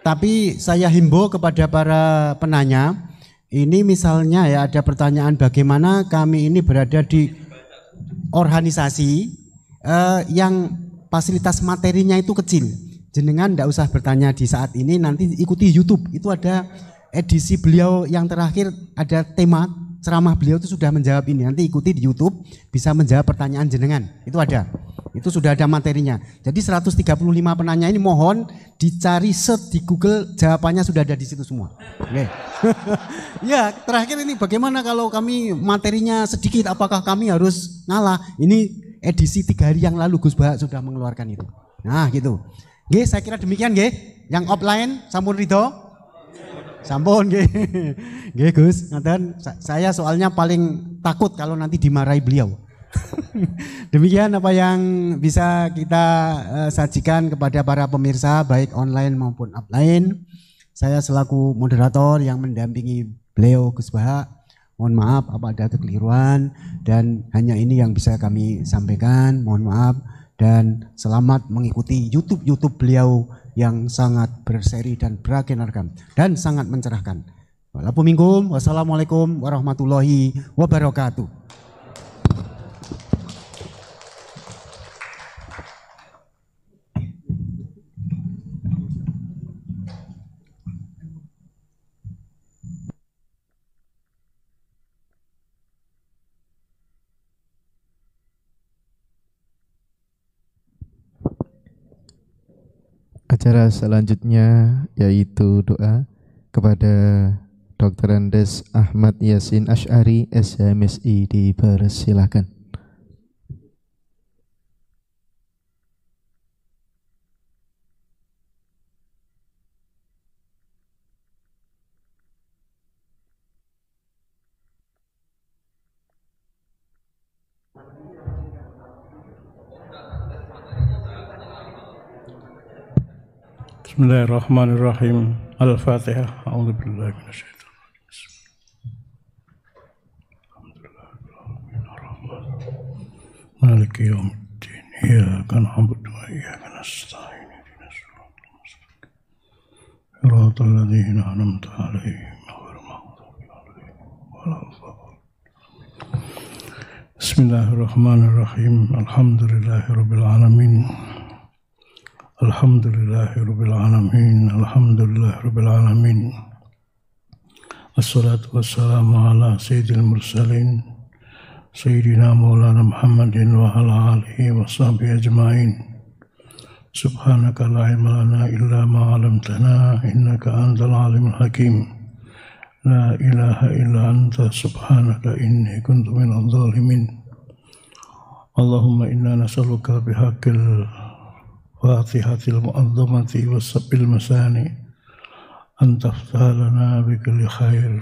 Tapi saya himbau kepada para penanya. Ini misalnya ya ada pertanyaan bagaimana kami ini berada di organisasi yang fasilitas materinya itu kecil. Jenengan tidak usah bertanya di saat ini, nanti ikuti YouTube. Itu ada edisi beliau yang terakhir, ada tema ceramah beliau itu sudah menjawab ini. Nanti ikuti di YouTube, bisa menjawab pertanyaan jenengan. Itu ada. Itu sudah ada materinya. Jadi 135 penanya ini mohon dicari search di Google, jawabannya sudah ada di situ semua. Oke. Ya, terakhir ini bagaimana kalau kami materinya sedikit, apakah kami harus ngalah? Ini edisi 3 hari yang lalu Gus Bahak sudah mengeluarkan itu. Nah gitu. Nggih, saya kira demikian nggih. Yang offline sampun ridho? Sampun nggih. Nggih Gus, ngaten saya soalnya paling takut kalau nanti dimarahi beliau. Demikian apa yang bisa kita sajikan kepada para pemirsa baik online maupun offline. Saya selaku moderator yang mendampingi beliau Gus Bahak, mohon maaf apa ada kekeliruan dan hanya ini yang bisa kami sampaikan. Mohon maaf dan selamat mengikuti YouTube beliau yang sangat berseri dan beragenarkan dan sangat mencerahkan. Wassalamualaikum warahmatullahi wabarakatuh. Acara selanjutnya yaitu doa kepada Dr. Andes Ahmad Yasin Asy'ari SMSI, dipersilakan. Bismillahirrahmanirrahim. Al-Fatihah. A'udzubillahi minasyaitonir rajim. Maliki yaumiddin. Iyyaka na'budu wa iyyaka nasta'in. Ihdinas siratal mustaqim. Siratal ladzina an'amta 'alaihim ghairil maghdubi 'alaihim waladdallin. Bismillahirrahmanirrahim. Alhamdulillahirabbil alamin. Alhamdulillahirabbil alamin. Alhamdulillahirabbil alamin. Wassalatu wassalamu ala sayyidil mursalin sayyidina maulana Muhammadin wa ala alihi wa sahbihi ajmain. Subhanaka la ilma lana illa ma 'allamtana innaka antal alimul hakim. La ilaha illa anta subhanaka inni kuntu minadh dhalimin. Allahumma inna nas'aluka bihaqqil Fatihatil mu'azzamati wassabil masani an taftah lana bikulli khair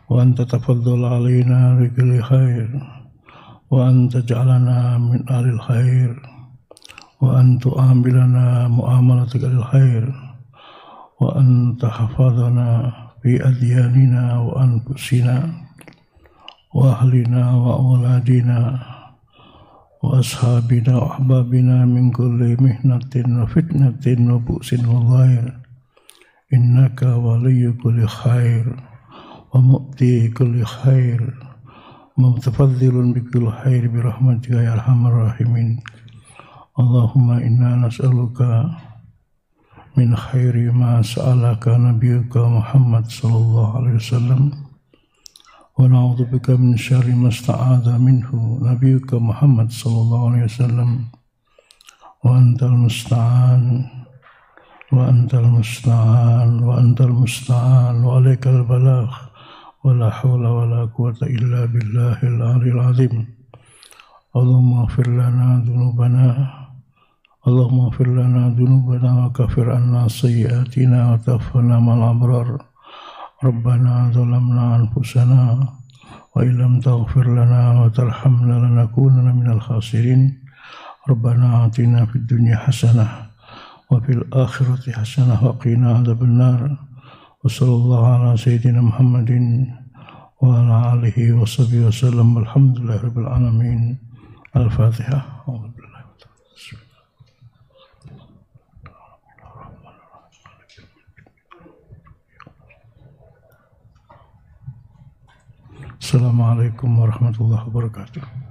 وأن تتفضل علينا بكل خير وأن تجعلنا من أهل الخير وأن تعاملنا معاملتك للخير وأن تحفظنا في أدياننا وأنفسنا وأهلنا وأولادنا وأصحابنا وأحبابنا من كل محنة وفتنة وبؤس وضير إنك ولي كل خير ومؤتي كل خير متفضل بكل خير برحمتك يا أرحم الراحمين اللهم إنا نسألك من خير ما سألك نبيك محمد صلى الله عليه وسلم ونعوذ بك من شر ما استعاذ منه نبيك محمد صلى الله عليه وسلم وأنت المستعان وأنت المستعان وأنت المستعان وعليك البلاغ ولا حول ولا قوة إلا بالله العلي العظيم اللهم اغفر لنا ذنوبنا اللهم اغفر لنا ذنوبنا وكفر عنا سيئاتنا وتوفنا مع الأبرار ربنا ظلمنا أنفسنا وإن لم تغفر لنا وترحمنا لنكونن من الخاسرين ربنا آتنا في الدنيا حسنة وفي الآخرة حسنة وقنا عذاب النار وصلى الله على سيدنا محمد وعلى آله وصحبه وسلم والحمد لله رب العالمين الفاتحة. Assalamualaikum warahmatullahi wabarakatuh.